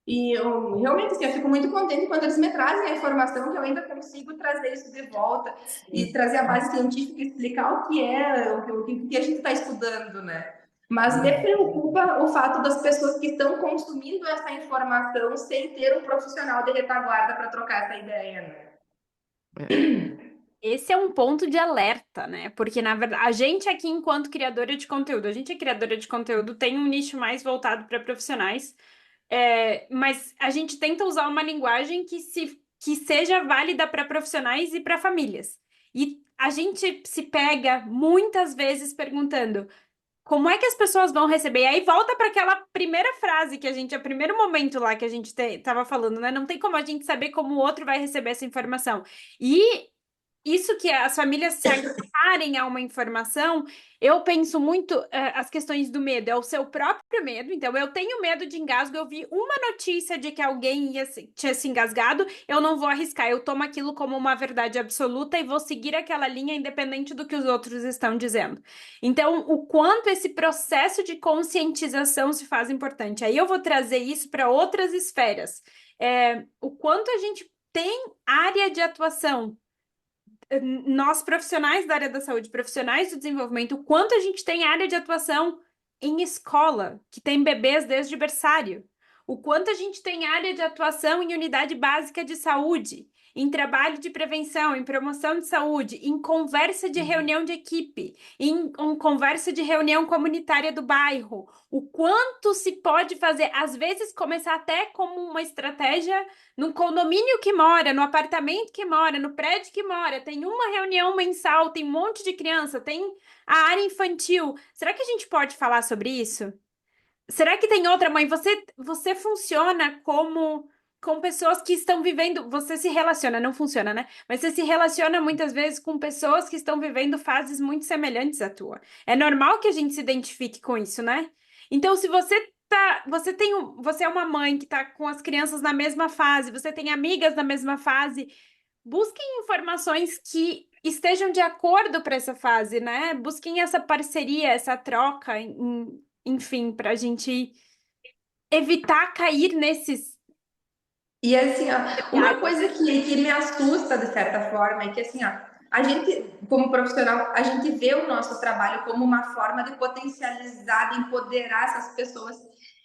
E eu realmente assim, eu fico muito contente quando eles me trazem a informação que eu ainda consigo trazer isso de volta e trazer a base científica e explicar o que é, o que a gente está estudando, né? Mas me preocupa o fato das pessoas que estão consumindo essa informação sem ter um profissional de retaguarda para trocar essa ideia, né? Esse é um ponto de alerta, né? Porque, na verdade, a gente aqui, enquanto criadora de conteúdo, a gente é criadora de conteúdo, tem um nicho mais voltado para profissionais, mas a gente tenta usar uma linguagem que seja válida para profissionais e para famílias. E a gente se pega muitas vezes perguntando como é que as pessoas vão receber? E aí volta para aquela primeira frase que a gente, o primeiro momento lá que a gente tava falando, né? Não tem como a gente saber como o outro vai receber essa informação. E isso que as famílias se agarrarem a uma informação, eu penso muito as questões do medo, é o seu próprio medo. Então, eu tenho medo de engasgo, eu vi uma notícia de que alguém tinha se engasgado, eu não vou arriscar, eu tomo aquilo como uma verdade absoluta e vou seguir aquela linha independente do que os outros estão dizendo. Então, o quanto esse processo de conscientização se faz importante. Aí eu vou trazer isso para outras esferas. O quanto a gente tem área de atuação, nós profissionais da área da saúde, profissionais do desenvolvimento, o quanto a gente tem área de atuação em escola, que tem bebês desde berçário, o quanto a gente tem área de atuação em unidade básica de saúde, em trabalho de prevenção, em promoção de saúde, em conversa de reunião de equipe, em conversa de reunião comunitária do bairro, o quanto se pode fazer, às vezes começar até como uma estratégia no condomínio que mora, no apartamento que mora, no prédio que mora, tem uma reunião mensal, tem um monte de criança, tem a área infantil. Será que a gente pode falar sobre isso? Será que tem outra mãe? Você funciona como com pessoas que estão vivendo, você se relaciona, não funciona, né? Mas você se relaciona muitas vezes com pessoas que estão vivendo fases muito semelhantes à tua. É normal que a gente se identifique com isso, né? Então, se você é uma mãe que está com as crianças na mesma fase, você tem amigas na mesma fase, busquem informações que estejam de acordo para essa fase, né? Busquem essa parceria, essa troca, enfim, para a gente evitar cair nesses. E assim, ó, uma coisa que me assusta de certa forma é que assim, ó, a gente, como profissional, a gente vê o nosso trabalho como uma forma de potencializar, de empoderar essas pessoas.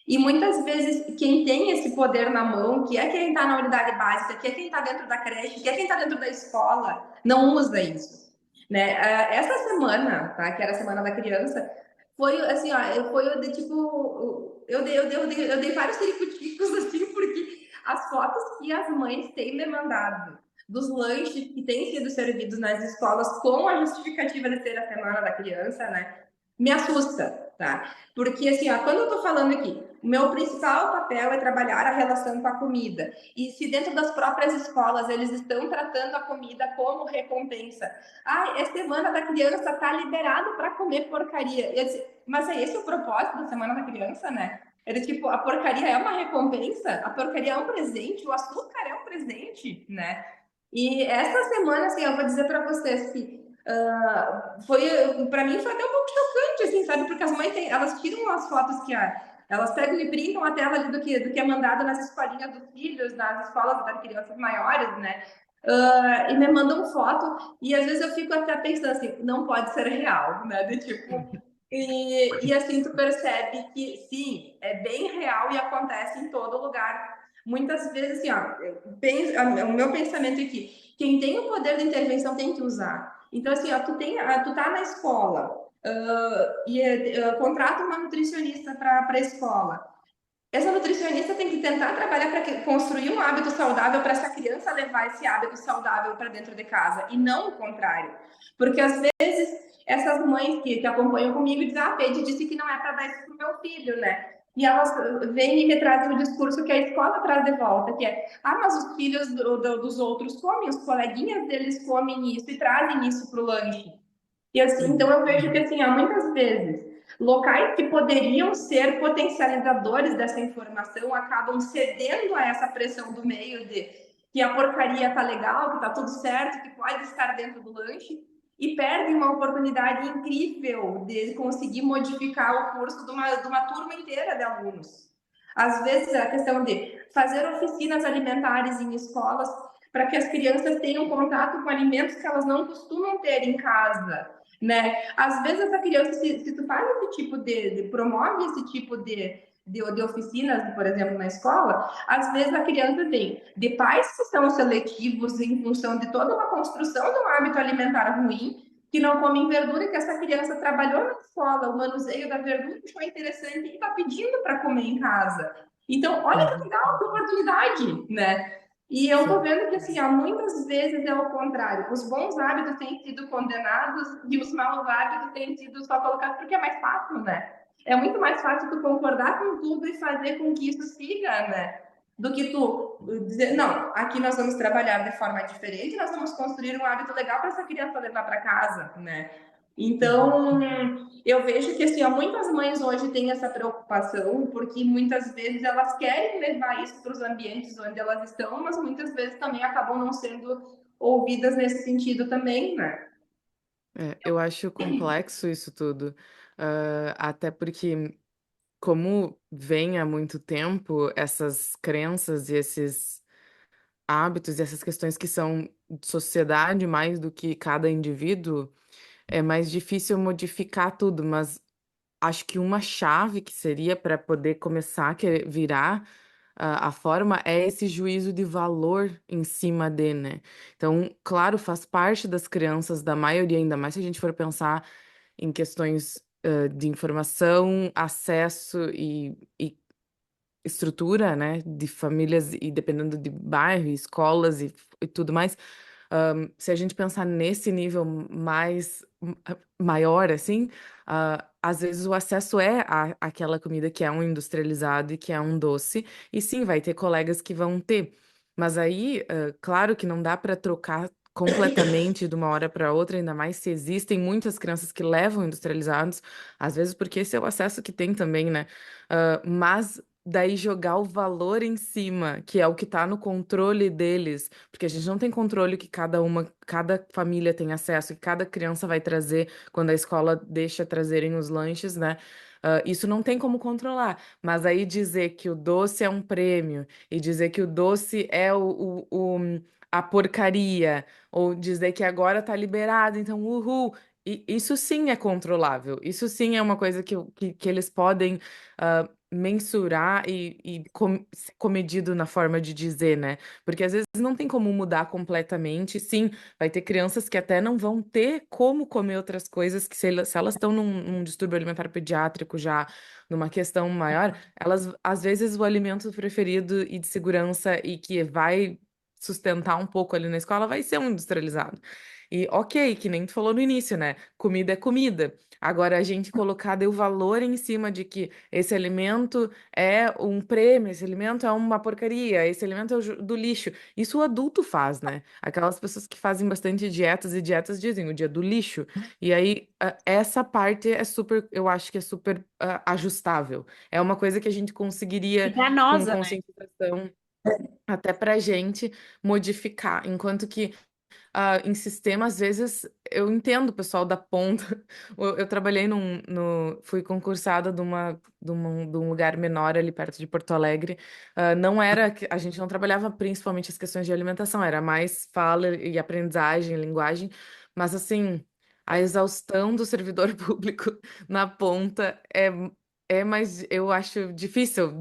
E muitas vezes quem tem esse poder na mão, que é quem está na unidade básica, que é quem está dentro da creche, que é quem está dentro da escola, não usa isso. Né? Essa semana, tá, que era a Semana da Criança, foi assim, ó, foi de tipo, eu dei vários tiricuticos assim, porque as fotos que as mães têm me mandado dos lanches que têm sido servidos nas escolas com a justificativa de ser a Semana da Criança, né? Me assusta, tá? Porque, assim, ó, quando eu tô falando aqui, o meu principal papel é trabalhar a relação com a comida. E se dentro das próprias escolas eles estão tratando a comida como recompensa. Ah, é Semana da Criança, tá liberado para comer porcaria. Disse, mas é esse o propósito da Semana da Criança, né? Era tipo, a porcaria é uma recompensa, a porcaria é um presente, o açúcar é um presente, né? E essa semana, assim, eu vou dizer para vocês que foi, para mim, foi até um pouco chocante, assim, sabe? Porque as mães, elas tiram as fotos que elas pegam e printam a tela ali do que é mandado nas escolinhas dos filhos, nas escolas das crianças maiores, né? E me mandam foto, e às vezes eu fico até pensando assim, não pode ser real, né? De tipo, e assim tu percebe que sim, é bem real e acontece em todo lugar. Muitas vezes, assim, ó, o meu pensamento aqui, quem tem o poder de intervenção tem que usar. Então, assim, ó, tu tá na escola contrata uma nutricionista para a escola. Essa nutricionista tem que tentar trabalhar para construir um hábito saudável para essa criança levar esse hábito saudável para dentro de casa e não o contrário. Porque às vezes essas mães que acompanham comigo dizem: ah, Pedro disse que não é para dar isso para o meu filho, né? E elas vêm e me trazem o discurso que a escola traz de volta, que é: ah, mas os filhos dos outros comem, os coleguinhas deles comem isso e trazem isso para o lanche. E assim, então eu vejo que assim, há muitas vezes locais que poderiam ser potencializadores dessa informação acabam cedendo a essa pressão do meio de que a porcaria tá legal, que tá tudo certo, que pode estar dentro do lanche e perdem uma oportunidade incrível de conseguir modificar o curso de uma turma inteira de alunos. Às vezes a questão de fazer oficinas alimentares em escolas para que as crianças tenham contato com alimentos que elas não costumam ter em casa, né? Às vezes essa criança, se tu faz esse tipo promove esse tipo de oficinas, por exemplo, na escola, às vezes a criança vem de pais que são seletivos em função de toda uma construção de um hábito alimentar ruim, que não comem verdura, que essa criança trabalhou na escola, o manuseio da verdura achou interessante e está pedindo para comer em casa. Então, olha que Uhum. legal, que oportunidade, né? E eu tô Sim. vendo que, assim, há muitas vezes é o contrário. Os bons hábitos têm sido condenados e os maus hábitos têm sido só colocados porque é mais fácil, né? É muito mais fácil tu concordar com tudo e fazer com que isso siga, né? Do que tu dizer, não, aqui nós vamos trabalhar de forma diferente, nós vamos construir um hábito legal para essa criança levar para casa, né? Uhum. Então, eu vejo que assim, ó, muitas mães hoje têm essa preocupação, porque muitas vezes elas querem levar isso para os ambientes onde elas estão, mas muitas vezes também acabam não sendo ouvidas nesse sentido também, né? Eu acho complexo isso tudo, até porque, como vem há muito tempo, essas crenças e esses hábitos e essas questões que são de sociedade mais do que cada indivíduo, é mais difícil modificar tudo, mas acho que uma chave que seria para poder começar a virar a forma é esse juízo de valor em cima de, né? Então, claro, faz parte das crianças, da maioria, ainda mais se a gente for pensar em questões de informação, acesso e estrutura, né, de famílias e dependendo de bairro, escolas e tudo mais. Se a gente pensar nesse nível mais maior, assim, às vezes o acesso é àquela comida que é um industrializado e que é um doce, e sim, vai ter colegas que vão ter. Mas aí, claro que não dá para trocar completamente de uma hora para outra, ainda mais se existem muitas crianças que levam industrializados, às vezes porque esse é o acesso que tem também, né? Mas daí jogar o valor em cima, que é o que tá no controle deles, porque a gente não tem controle que cada família tem acesso, que cada criança vai trazer quando a escola deixa trazerem os lanches, né? Isso não tem como controlar. Mas aí dizer que o doce é um prêmio e dizer que o doce é a porcaria, ou dizer que agora tá liberado, então uhul. Isso sim é controlável. Isso sim é uma coisa que eles podem mensurar e ser comedido na forma de dizer, né? Porque às vezes não tem como mudar completamente. Sim, vai ter crianças que até não vão ter como comer outras coisas, que se elas estão num distúrbio alimentar pediátrico já, numa questão maior, elas, às vezes, o alimento preferido e de segurança e que vai sustentar um pouco ali na escola vai ser um industrializado. E ok, que nem tu falou no início, né? Comida é comida. Agora, a gente colocar o valor em cima de que esse alimento é um prêmio, esse alimento é uma porcaria, esse alimento é do lixo. Isso o adulto faz, né? Aquelas pessoas que fazem bastante dietas e dietas dizem o dia do lixo. E aí, essa parte é super, eu acho que é super ajustável. É uma coisa que a gente conseguiria, com Enganosa, né? conscientização, até pra gente modificar. Enquanto que em sistema, às vezes, eu entendo o pessoal da ponta. Eu trabalhei fui concursada de um lugar menor ali perto de Porto Alegre. Não era, a gente não trabalhava principalmente as questões de alimentação, era mais fala e aprendizagem, linguagem. Mas, assim, a exaustão do servidor público na ponta é mais, eu acho difícil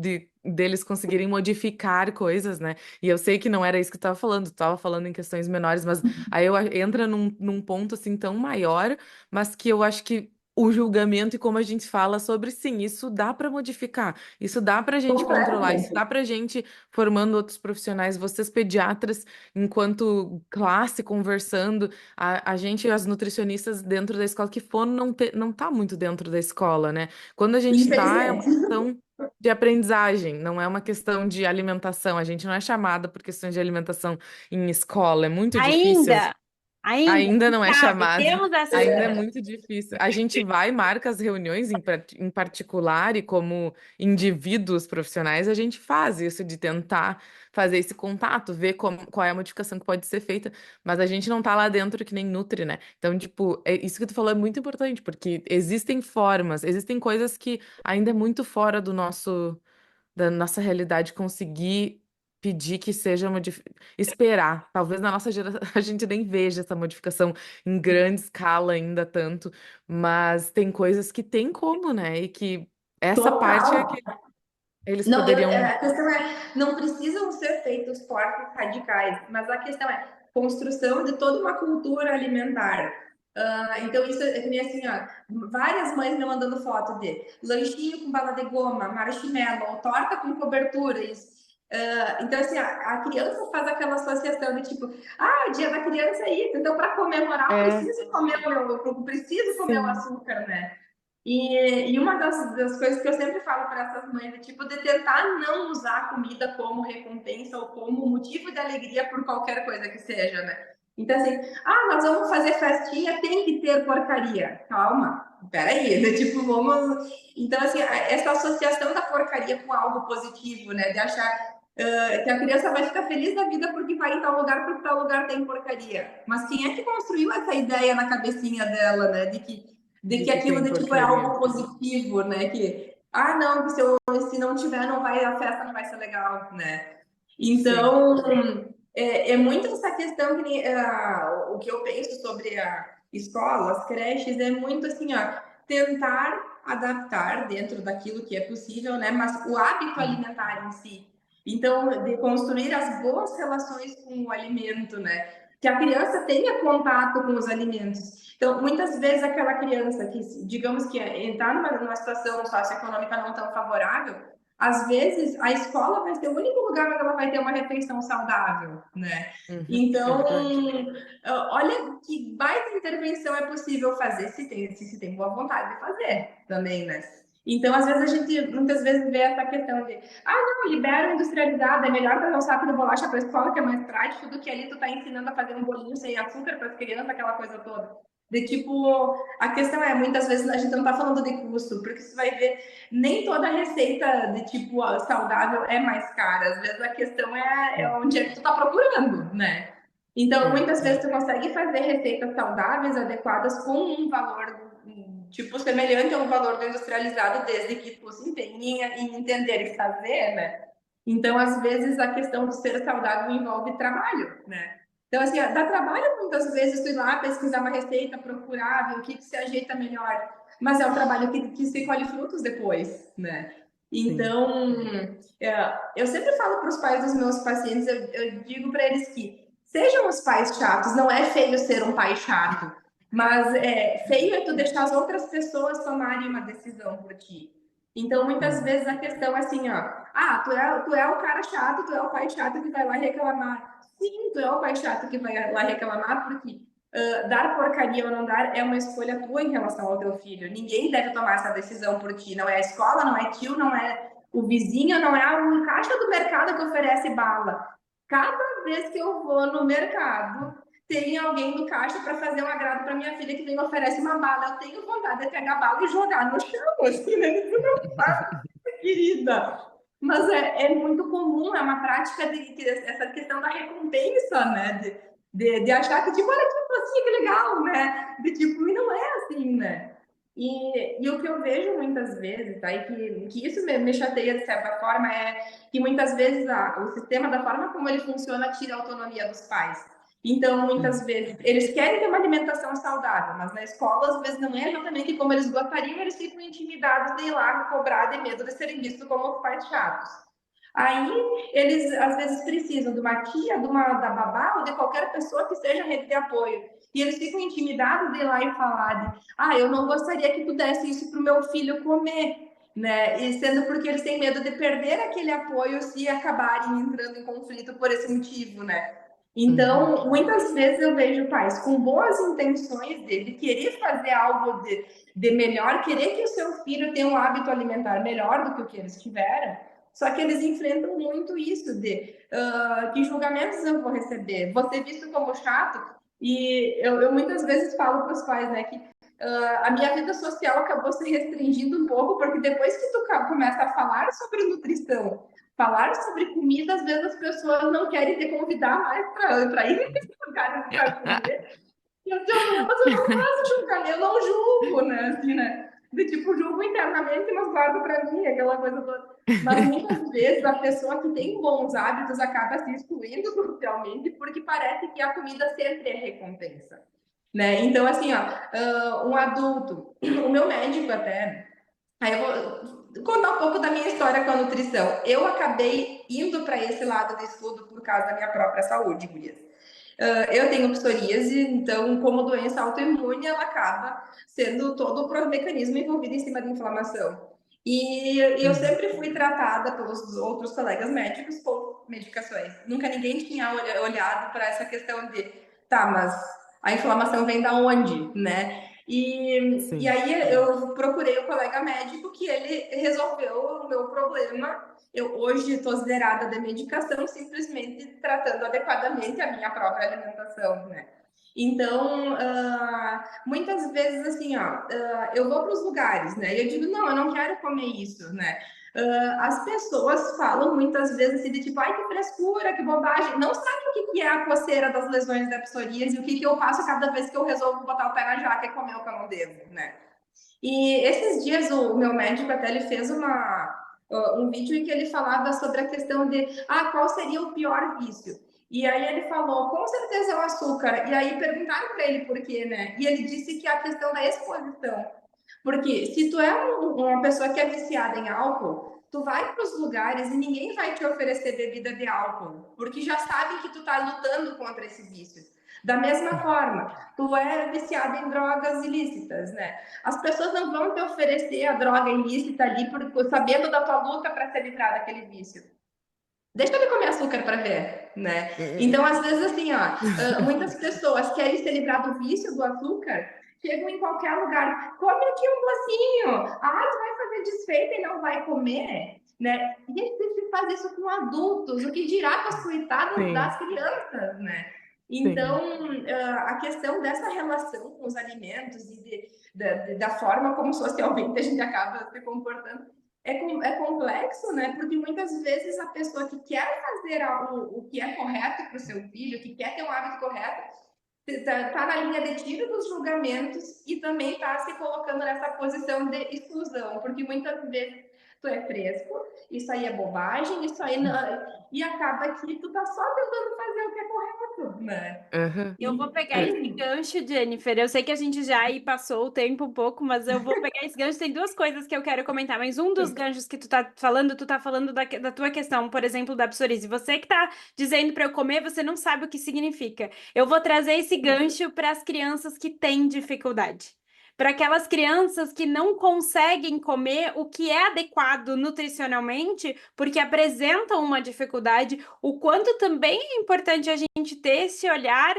deles conseguirem modificar coisas, né? E eu sei que não era isso que eu estava falando em questões menores, mas aí entra num ponto assim tão maior, mas que eu acho que o julgamento e como a gente fala sobre sim, isso dá para modificar, isso dá para a gente controlar, isso Completamente. dá para a gente formando outros profissionais, vocês pediatras, enquanto classe, conversando, a gente, as nutricionistas dentro da escola, que fono não tá muito dentro da escola, né? Quando a gente tá, é uma Infelizmente. questão de aprendizagem, não é uma questão de alimentação. A gente não é chamada por questões de alimentação em escola, é muito difícil. Ainda, ainda, Ainda quem não é sabe, chamado, temos essa ainda é esperança. muito difícil. A gente vai, marca as reuniões em particular e como indivíduos profissionais, a gente faz isso de tentar fazer esse contato, ver qual é a modificação que pode ser feita, mas a gente não tá lá dentro que nem nutre, né? Então, tipo, isso que tu falou é muito importante, porque existem formas, existem coisas que ainda é muito fora da nossa realidade conseguir. pedir que seja esperar. Talvez na nossa geração a gente nem veja essa modificação em grande escala ainda tanto, mas tem coisas que tem como, né? E que essa parte é Total. que eles Não, poderiam. a questão é, não precisam ser feitos cortes radicais, mas a questão é construção de toda uma cultura alimentar. Então, isso é que nem assim, ó, várias mães me mandando foto de lanchinho com bala de goma, marshmallow, torta com coberturas. Então, assim, a criança faz aquela associação de tipo, o dia da criança é isso, então para comemorar É, eu preciso comer o sim, açúcar, né? E uma das coisas que eu sempre falo para essas mães é tipo de tentar não usar a comida como recompensa ou como motivo de alegria por qualquer coisa que seja, né? Então, assim, nós vamos fazer festinha, tem que ter porcaria. Calma, peraí, né? Tipo, vamos. Então, assim, essa associação da porcaria com algo positivo, né? De achar que a criança vai ficar feliz da vida porque vai em tal lugar, porque tal lugar tem porcaria. Mas quem é que construiu essa ideia na cabecinha dela, né? De de que que aquilo tem de, tipo, é porcaria. algo positivo, né? Que, não, se não tiver, não vai, a festa não vai ser legal, né? Sim. Então, é muito essa questão que o que eu penso sobre a escola, as creches, é muito assim, tentar adaptar dentro daquilo que é possível, né? Mas o hábito Uhum. alimentar em si. Então, de construir as boas relações com o alimento, né? Que a criança tenha contato com os alimentos. Então, muitas vezes aquela criança que, digamos que entrar numa situação socioeconômica não tão favorável, às vezes a escola vai ser o único lugar onde ela vai ter uma refeição saudável, né? Uhum. É Então, verdade. olha que baita intervenção é possível fazer se tem boa vontade de fazer também, né? Então, às vezes a gente muitas vezes vê essa questão de, não, libera o industrializado, é melhor trazer um saco de bolacha para a escola, que é mais prático, do que ali tu tá ensinando a fazer um bolinho sem açúcar para as crianças, aquela coisa toda. De tipo, a questão é, muitas vezes a gente não tá falando de custo, porque você vai ver, nem toda receita de tipo saudável é mais cara. Às vezes a questão é onde é que tu tá procurando, né? Então, É, muitas vezes é. tu consegue fazer receitas saudáveis, adequadas, com um valor tipo semelhante ao valor do industrializado, desde que tu se empenhe em entender e fazer, né? Então, às vezes, a questão do ser saudável envolve trabalho, né? Então, assim, dá trabalho muitas vezes tu ir lá pesquisar uma receita, procurar, ver o que se ajeita melhor, mas é um trabalho que se colhe frutos depois, né? Sim. Então, eu sempre falo para os pais dos meus pacientes, eu digo para eles que sejam os pais chatos, não é feio ser um pai chato, mas feio é tu deixar as outras pessoas tomarem uma decisão por ti. Então, muitas Uhum. vezes a questão é assim, tu é o cara chato, tu é o pai chato que vai lá reclamar. Sim, tu é o pai chato que vai lá reclamar, porque dar porcaria ou não dar é uma escolha tua em relação ao teu filho. Ninguém deve tomar essa decisão por ti. Não é a escola, não é tio, não é o vizinho, não é o caixa do mercado que oferece bala. Cada vez que eu vou no mercado, tem alguém no caixa para fazer um agrado para minha filha que vem e oferece uma bala. Eu tenho vontade de pegar a bala e jogar no chão, assim, né? Isso não faz, querida. Mas é muito comum, é uma prática essa questão da recompensa, né? De achar que, tipo, olha que docinho, que legal, né? De tipo, e não é assim, né? E o que eu vejo muitas vezes, tá? E que isso me chateia de certa forma, é que muitas vezes o sistema, da forma como ele funciona, tira a autonomia dos pais. Então, muitas Uhum. vezes, eles querem ter uma alimentação saudável, mas na escola, às vezes, não é exatamente como eles gostariam, eles ficam intimidados de ir lá cobrar de medo de serem vistos como pais chatos. Aí, eles, às vezes, precisam de uma tia, da babá ou de qualquer pessoa que seja rede de apoio. E eles ficam intimidados de ir lá e falar eu não gostaria que tu desse isso para o meu filho comer, né? E sendo porque eles têm medo de perder aquele apoio se acabarem entrando em conflito por esse motivo, né? Uhum. Então, muitas vezes eu vejo pais com boas intenções de querer fazer algo de melhor, querer que o seu filho tenha um hábito alimentar melhor do que o que eles tiveram, só que eles enfrentam muito isso de que julgamentos eu vou receber, vou ser visto como chato, e eu muitas vezes falo para os pais, né, que a minha vida social acabou se restringindo um pouco, porque depois que tu começa a falar sobre nutrição, falar sobre comida, às vezes as pessoas não querem te convidar mais para ir nesses lugares para comer. E eu digo, mas eu não faço julgamento, eu não julgo, né? Assim, né? Do tipo, julgo internamente, mas guardo para mim, aquela coisa toda. Mas muitas vezes a pessoa que tem bons hábitos acaba se excluindo socialmente porque parece que a comida sempre é recompensa. Né? Então, assim, ó, um adulto, o meu médico até, aí eu vou contar um pouco da minha história com a nutrição. Eu acabei indo para esse lado do estudo por causa da minha própria saúde, gurias. Eu tenho psoríase, então, como doença autoimune, ela acaba sendo todo o mecanismo envolvido em cima da inflamação. E eu Uhum. sempre fui tratada pelos outros colegas médicos com medicações. Nunca ninguém tinha olhado para essa questão de, tá, mas a inflamação vem da onde, né? E Sim. aí eu procurei o colega médico que ele resolveu o meu problema. Eu hoje estou zerada de medicação, simplesmente tratando adequadamente a minha própria alimentação, né? Então, muitas vezes, assim, eu vou para os lugares, né? E eu digo, não, eu não quero comer isso, né? As pessoas falam muitas vezes assim, de tipo, ai, que frescura, que bobagem. Não sabem o que é a coceira das lesões da psoríase e o que eu faço cada vez que eu resolvo botar o pé na jaca e comer o que eu não devo, né? E esses dias o meu médico até ele fez um vídeo em que ele falava sobre a questão de qual seria o pior vício. E aí ele falou, com certeza é o açúcar. E aí perguntaram para ele por quê, né? E ele disse que é a questão da exposição. Porque se tu é uma pessoa que é viciada em álcool, tu vai para os lugares e ninguém vai te oferecer bebida de álcool, porque já sabem que tu tá lutando contra esse vício. Da mesma forma, tu é viciado em drogas ilícitas, né? As pessoas não vão te oferecer a droga ilícita ali sabendo da tua luta para se livrar daquele vício. Deixa eu comer açúcar para ver, né? Então, às vezes, assim, muitas pessoas querem se livrar do vício do açúcar, chegam em qualquer lugar, come aqui um docinho, tu vai fazer desfeita e não vai comer, né? E a gente tem que fazer isso com adultos, o que dirá com as coitadas Sim, das crianças, né? Então, sim. a questão dessa relação com os alimentos e da forma como socialmente a gente acaba se comportando é complexo, né? Porque muitas vezes a pessoa que quer fazer o que é correto para o seu filho, que quer ter um hábito correto, está na linha de tiro dos julgamentos e também está se colocando nessa posição de exclusão, porque muitas vezes tu é fresco, isso aí é bobagem, isso aí não... E acaba que tu tá só tentando fazer o que é correto, né? Aham. Eu vou pegar É, esse gancho, Jennifer. Eu sei que a gente já aí passou o tempo um pouco, mas eu vou pegar esse gancho. Tem duas coisas que eu quero comentar, mas um dos ganchos que tu tá falando da tua questão, por exemplo, da psoríase. Você que tá dizendo para eu comer, você não sabe o que significa. Eu vou trazer esse gancho para as crianças que têm dificuldade. Para aquelas crianças que não conseguem comer o que é adequado nutricionalmente, porque apresentam uma dificuldade, o quanto também é importante a gente ter esse olhar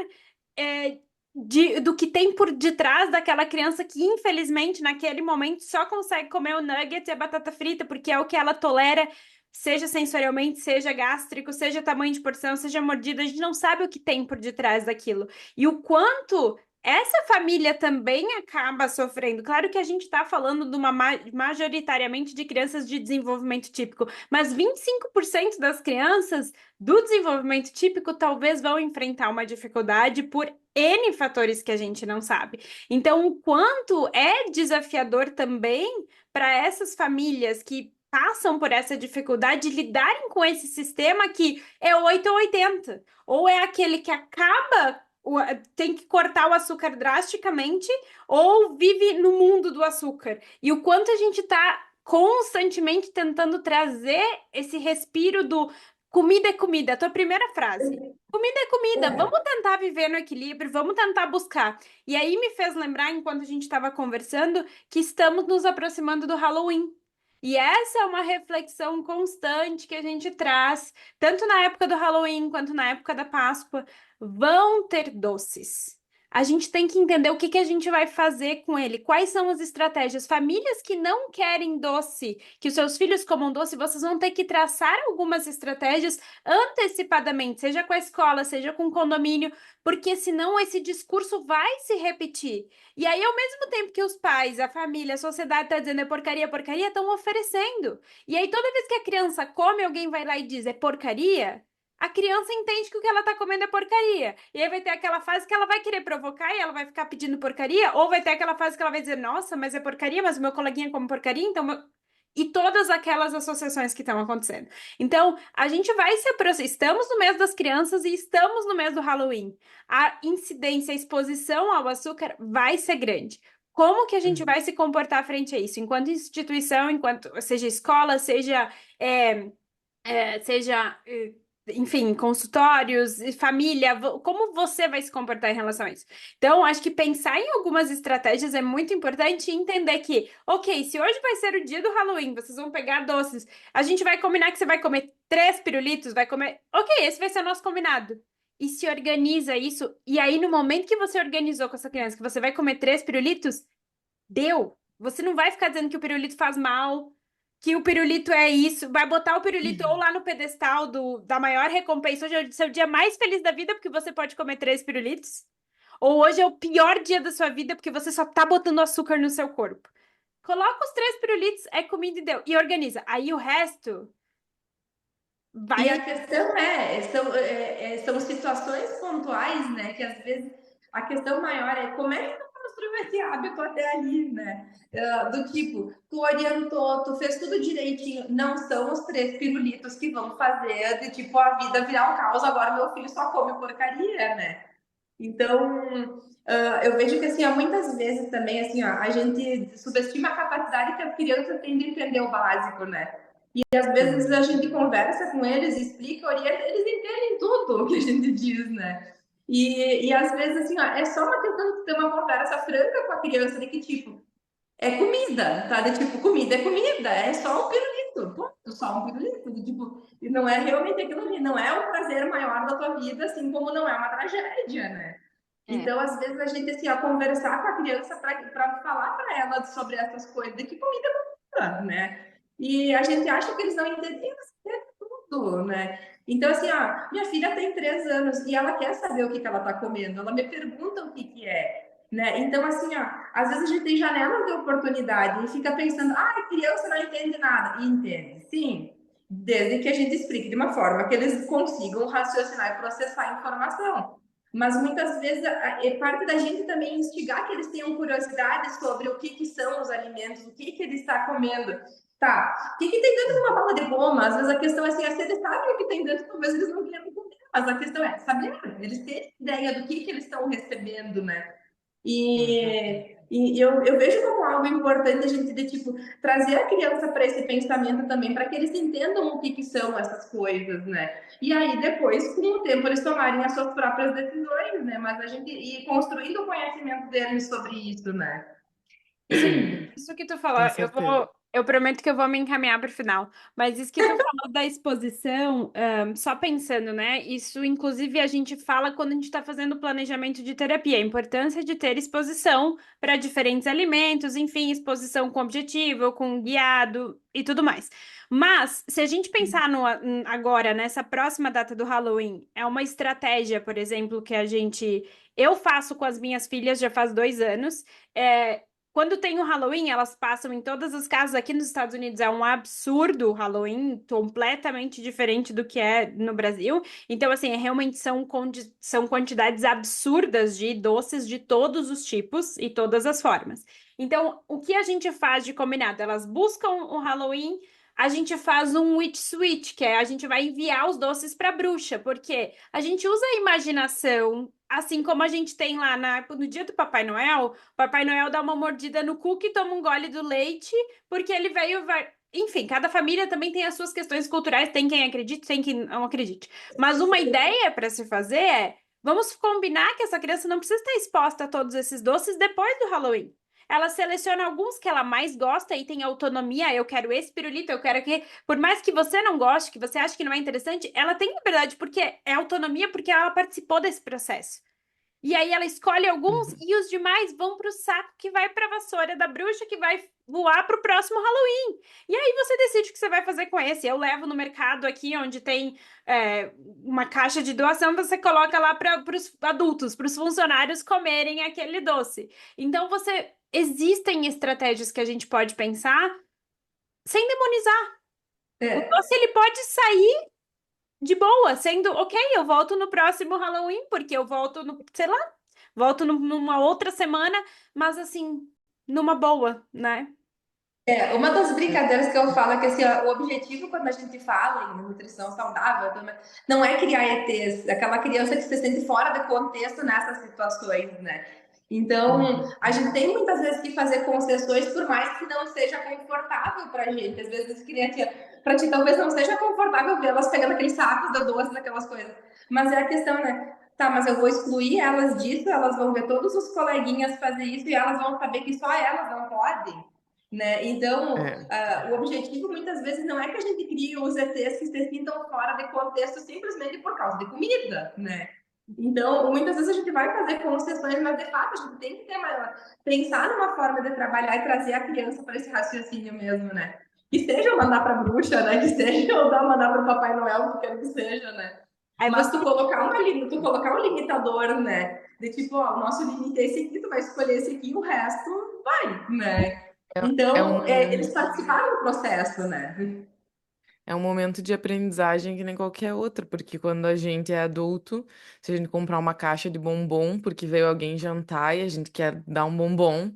é, do que tem por detrás daquela criança que, infelizmente, naquele momento só consegue comer o nugget e a batata frita, porque é o que ela tolera, seja sensorialmente, seja gástrico, seja tamanho de porção, seja mordida, a gente não sabe o que tem por detrás daquilo. E o quanto essa família também acaba sofrendo. Claro que a gente está falando de majoritariamente de crianças de desenvolvimento típico, mas 25% das crianças do desenvolvimento típico talvez vão enfrentar uma dificuldade por N fatores que a gente não sabe. Então, o quanto é desafiador também para essas famílias que passam por essa dificuldade lidarem com esse sistema que é 8 ou 80, ou é aquele que acaba tem que cortar o açúcar drasticamente ou vive no mundo do açúcar. E o quanto a gente está constantemente tentando trazer esse respiro do comida é comida, a tua primeira frase. Comida é comida, vamos tentar viver no equilíbrio, vamos tentar buscar. E aí me fez lembrar, enquanto a gente estava conversando, que estamos nos aproximando do Halloween. E essa é uma reflexão constante que a gente traz, tanto na época do Halloween quanto na época da Páscoa. Vão ter doces. A gente tem que entender o que que a gente vai fazer com ele, quais são as estratégias. Famílias que não querem doce, que os seus filhos comam doce, vocês vão ter que traçar algumas estratégias antecipadamente, seja com a escola, seja com o condomínio, porque senão esse discurso vai se repetir. E aí, ao mesmo tempo que os pais, a família, a sociedade está dizendo é porcaria, estão oferecendo. E aí, toda vez que a criança come, alguém vai lá e diz é porcaria. a criança entende que o que ela tá comendo é porcaria. E aí vai ter aquela fase que ela vai querer provocar e ela vai ficar pedindo porcaria, ou vai ter aquela fase que ela vai dizer, nossa, mas é porcaria, mas o meu coleguinha come porcaria, então... E todas aquelas associações que estão acontecendo. Então, a gente vai se aproximar. Estamos no mês das crianças e estamos no mês do Halloween. A incidência, a exposição ao açúcar vai ser grande. Como que a gente vai se comportar frente a isso? Enquanto instituição, enquanto seja escola, seja, enfim, consultórios, família, como você vai se comportar em relação a isso? Então, acho que pensar em algumas estratégias é muito importante e entender que, ok, se hoje vai ser o dia do Halloween, vocês vão pegar doces, a gente vai combinar que você vai comer 3 pirulitos, vai comer. Ok, esse vai ser o nosso combinado. E se organiza isso, e aí no momento que você organizou com essa criança que você vai comer 3 pirulitos, deu. Você não vai ficar dizendo que o pirulito faz mal, que o pirulito é isso, vai botar o pirulito ou lá no pedestal da maior recompensa. Hoje é o seu dia mais feliz da vida porque você pode comer 3 pirulitos. Ou hoje é o pior dia da sua vida porque você só tá botando açúcar no seu corpo. Coloca os 3 pirulitos, é comida e deu. E organiza. Aí o resto E vai. a questão são situações pontuais, né? Que às vezes a questão maior é como é que tu construiu esse hábito até ali, né? Do tipo, tu orientou, tu fez tudo direitinho. Não são os 3 pirulitos que vão fazer de tipo a vida virar um caos. Agora meu filho só come porcaria, né? Então, eu vejo que assim, muitas vezes também assim, ó, a gente subestima a capacidade que a criança tem de entender o básico, né? E às vezes a gente conversa com eles, explica, orienta, eles entendem tudo o que a gente diz, né? E às vezes, assim, ó, é só uma questão de ter uma conversa franca com a criança, de que, tipo, é comida, tá? De tipo, comida é comida, é só um pirulito, ponto, só um pirulito. De, tipo, e não é realmente aquilo ali, não é o prazer maior da tua vida, assim como não é uma tragédia, né? É. Então, às vezes, a gente, assim, ó, conversar com a criança para falar para ela sobre essas coisas, de que comida é comida, né? E a gente acha que eles não entendem, eles entendem tudo, né? Então, assim, ó, minha filha tem 3 anos e ela quer saber o que ela tá comendo, ela me pergunta o que é, né? Então, assim, ó, às vezes a gente tem janelas de oportunidade e fica pensando, ah, a criança não entende nada. E entende, sim, desde que a gente explique de uma forma que eles consigam raciocinar e processar a informação. Mas muitas vezes é parte da gente também instigar que eles tenham curiosidade sobre o que são os alimentos, o que ele está comendo. Tá, o que tem dentro de uma bala de goma? Às vezes a questão é assim, se eles sabem o que tem dentro, talvez eles não queiram comer. Mas a questão é saber, eles terem ideia do que eles estão recebendo, né? E eu vejo como algo importante a gente de, tipo, trazer a criança para esse pensamento também, para que eles entendam o que são essas coisas, né? E aí depois, com o tempo, eles tomarem as suas próprias decisões, né? Mas a gente ir construindo o conhecimento deles sobre isso, né? Isso, isso que tu falou, Com certeza. eu prometo que eu vou me encaminhar para o final. Mas isso que tu falou da exposição, só pensando, né? Isso, inclusive, a gente fala quando a gente está fazendo o planejamento de terapia, a importância de ter exposição para diferentes alimentos, enfim, exposição com objetivo, com guiado e tudo mais. Mas, se a gente pensar agora, nessa próxima data do Halloween, é uma estratégia, por exemplo, que eu faço com as minhas filhas já faz 2 anos. Quando tem o Halloween, elas passam em todas as casas. Aqui nos Estados Unidos é um absurdo o Halloween, completamente diferente do que é no Brasil. Então, assim, realmente são quantidades absurdas de doces de todos os tipos e todas as formas. Então, o que a gente faz de combinado? Elas buscam o Halloween, a gente faz um witch switch, que é a gente vai enviar os doces para bruxa, porque a gente usa a imaginação. Assim como a gente tem lá no dia do Papai Noel, Papai Noel dá uma mordida no cookie, toma um gole do leite, porque ele veio. Enfim, cada família também tem as suas questões culturais, tem quem acredite, tem quem não acredite. Mas uma ideia para se fazer é: vamos combinar que essa criança não precisa estar exposta a todos esses doces depois do Halloween. Ela seleciona alguns que ela mais gosta e tem autonomia. Eu quero esse pirulito, eu quero que. Por mais que você não goste, que você ache que não é interessante, ela tem liberdade, porque é autonomia, porque ela participou desse processo. E aí ela escolhe alguns Uhum. e os demais vão pro saco que vai pra vassoura da bruxa que vai voar pro próximo Halloween. E aí você decide o que você vai fazer com esse. Eu levo no mercado aqui onde tem uma caixa de doação, você coloca lá para os adultos, para os funcionários comerem aquele doce. Então existem estratégias que a gente pode pensar sem demonizar. O É, doce ele pode sair de boa, sendo, ok, eu volto no próximo Halloween, porque eu volto no, sei lá, volto numa outra semana, mas assim, numa boa, né? Uma das É, brincadeiras que eu falo é que assim, ó, o objetivo quando a gente fala em nutrição saudável não é criar ETs, aquela criança que se sente fora de contexto nessas situações, né? Então, uhum, a gente tem muitas vezes que fazer concessões, por mais que não seja confortável pra gente. Às vezes, que nem a tia, pra ti talvez não seja confortável ver elas pegando aqueles sacos da doce, daquelas coisas. Mas é a questão, né? Tá, mas eu vou excluir elas disso, elas vão ver todos os coleguinhas fazer isso e elas vão saber que só elas não podem. Né? Então, é, o objetivo muitas vezes não é que a gente crie os ETs que se sintam fora de contexto simplesmente por causa de comida, né? Então, muitas vezes a gente vai fazer concessões, mas de fato a gente tem que pensar numa forma de trabalhar e trazer a criança para esse raciocínio mesmo, né? Que seja mandar para bruxa, né? Que seja mandar para o Papai Noel, que quer que seja, né? Aí Mas você, tu colocar um limitador, né? De tipo, ó, o nosso limite é esse aqui, tu vai escolher esse aqui, o resto vai, né? é Então, um, eles participaram do processo, né? É um momento de aprendizagem que nem qualquer outro, porque quando a gente é adulto, se a gente comprar uma caixa de bombom, porque veio alguém jantar e a gente quer dar um bombom,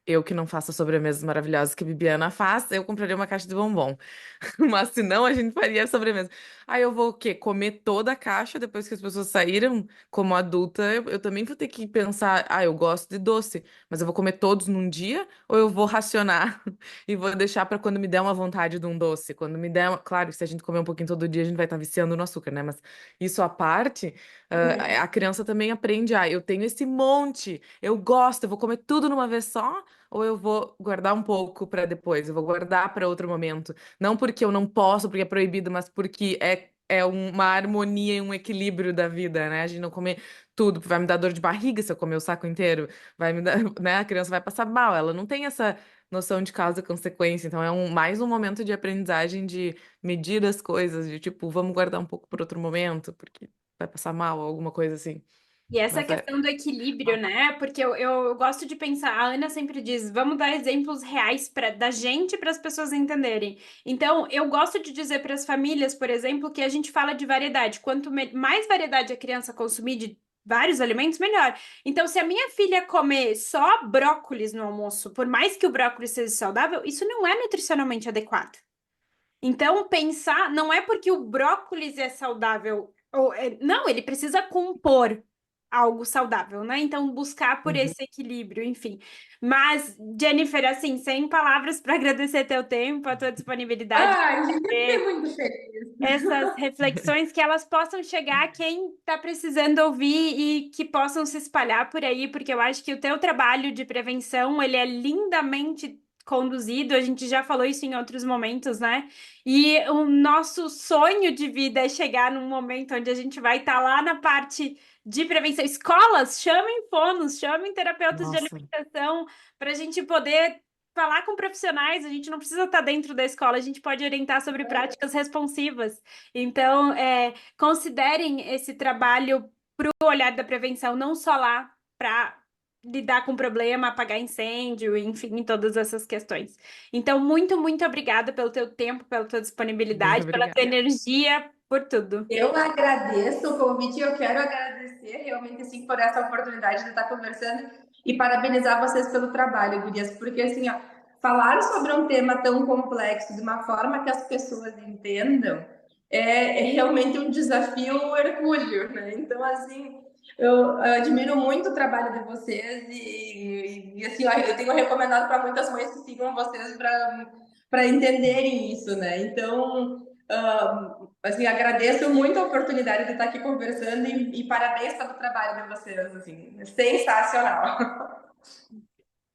eu que não faço as sobremesas maravilhosas que a Bibiana faz, eu compraria uma caixa de bombom. Mas se não, a gente faria a sobremesa. Aí eu vou o quê? Comer toda a caixa depois que as pessoas saíram? Como adulta, eu também vou ter que pensar, eu gosto de doce, mas eu vou comer todos num dia ou eu vou racionar e vou deixar para quando me der uma vontade de um doce? Quando me der, claro, se a gente comer um pouquinho todo dia, a gente vai estar viciando no açúcar, né? Mas isso à parte, a criança também aprende, eu tenho esse monte, eu gosto, eu vou comer tudo numa vez só, ou eu vou guardar um pouco para depois, eu vou guardar para outro momento. Não porque eu não posso, porque é proibido, mas porque é uma harmonia e um equilíbrio da vida, né? A gente não comer tudo, vai me dar dor de barriga se eu comer o saco inteiro, vai me dar, né? A criança vai passar mal, ela não tem essa noção de causa e consequência, então é mais um momento de aprendizagem de medir as coisas, de tipo, vamos guardar um pouco para outro momento, porque vai passar mal, alguma coisa assim. e essa Mas é. questão do equilíbrio, né? Porque eu gosto de pensar, a Ana sempre diz, vamos dar exemplos reais da gente para as pessoas entenderem. Então, eu gosto de dizer para as famílias, por exemplo, que a gente fala de variedade. Quanto mais variedade a criança consumir de vários alimentos, melhor. Então, se a minha filha comer só brócolis no almoço, por mais que o brócolis seja saudável, isso não é nutricionalmente adequado. Então, pensar, não é porque o brócolis é saudável, não, ele precisa compor algo saudável, né? Então, buscar por Uhum. esse equilíbrio, enfim. Mas, Jennifer, assim, sem palavras para agradecer teu tempo, a tua disponibilidade, Ai, gente, eu fiquei ter muito feliz. essas reflexões, que elas possam chegar a quem está precisando ouvir e que possam se espalhar por aí, porque eu acho que o teu trabalho de prevenção, ele é lindamente conduzido, a gente já falou isso em outros momentos, né? E o nosso sonho de vida é chegar num momento onde a gente vai estar lá na parte de prevenção. Escolas, chamem fonos, chamem terapeutas de Nossa, alimentação para a gente poder falar com profissionais, a gente não precisa estar dentro da escola, a gente pode orientar sobre práticas responsivas. Então, considerem esse trabalho para o olhar da prevenção, não só lá para lidar com problema, apagar incêndio, enfim, todas essas questões. Então, muito, muito obrigada pelo teu tempo, pela tua muito disponibilidade, pela tua obrigada. energia, por tudo. Eu agradeço o convite, eu quero agradecer realmente assim por essa oportunidade de estar conversando e parabenizar vocês pelo trabalho, gurias, porque assim, ó, falar sobre um tema tão complexo de uma forma que as pessoas entendam é realmente um desafio hercúleo, né? Então, assim, eu admiro muito o trabalho de vocês assim, ó, eu tenho recomendado para muitas mães que sigam vocês para entenderem isso, né? Então, assim, agradeço muito a oportunidade de estar aqui conversando e parabéns pelo trabalho de vocês, assim, sensacional.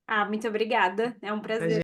Ah, muito obrigada. É um A prazer.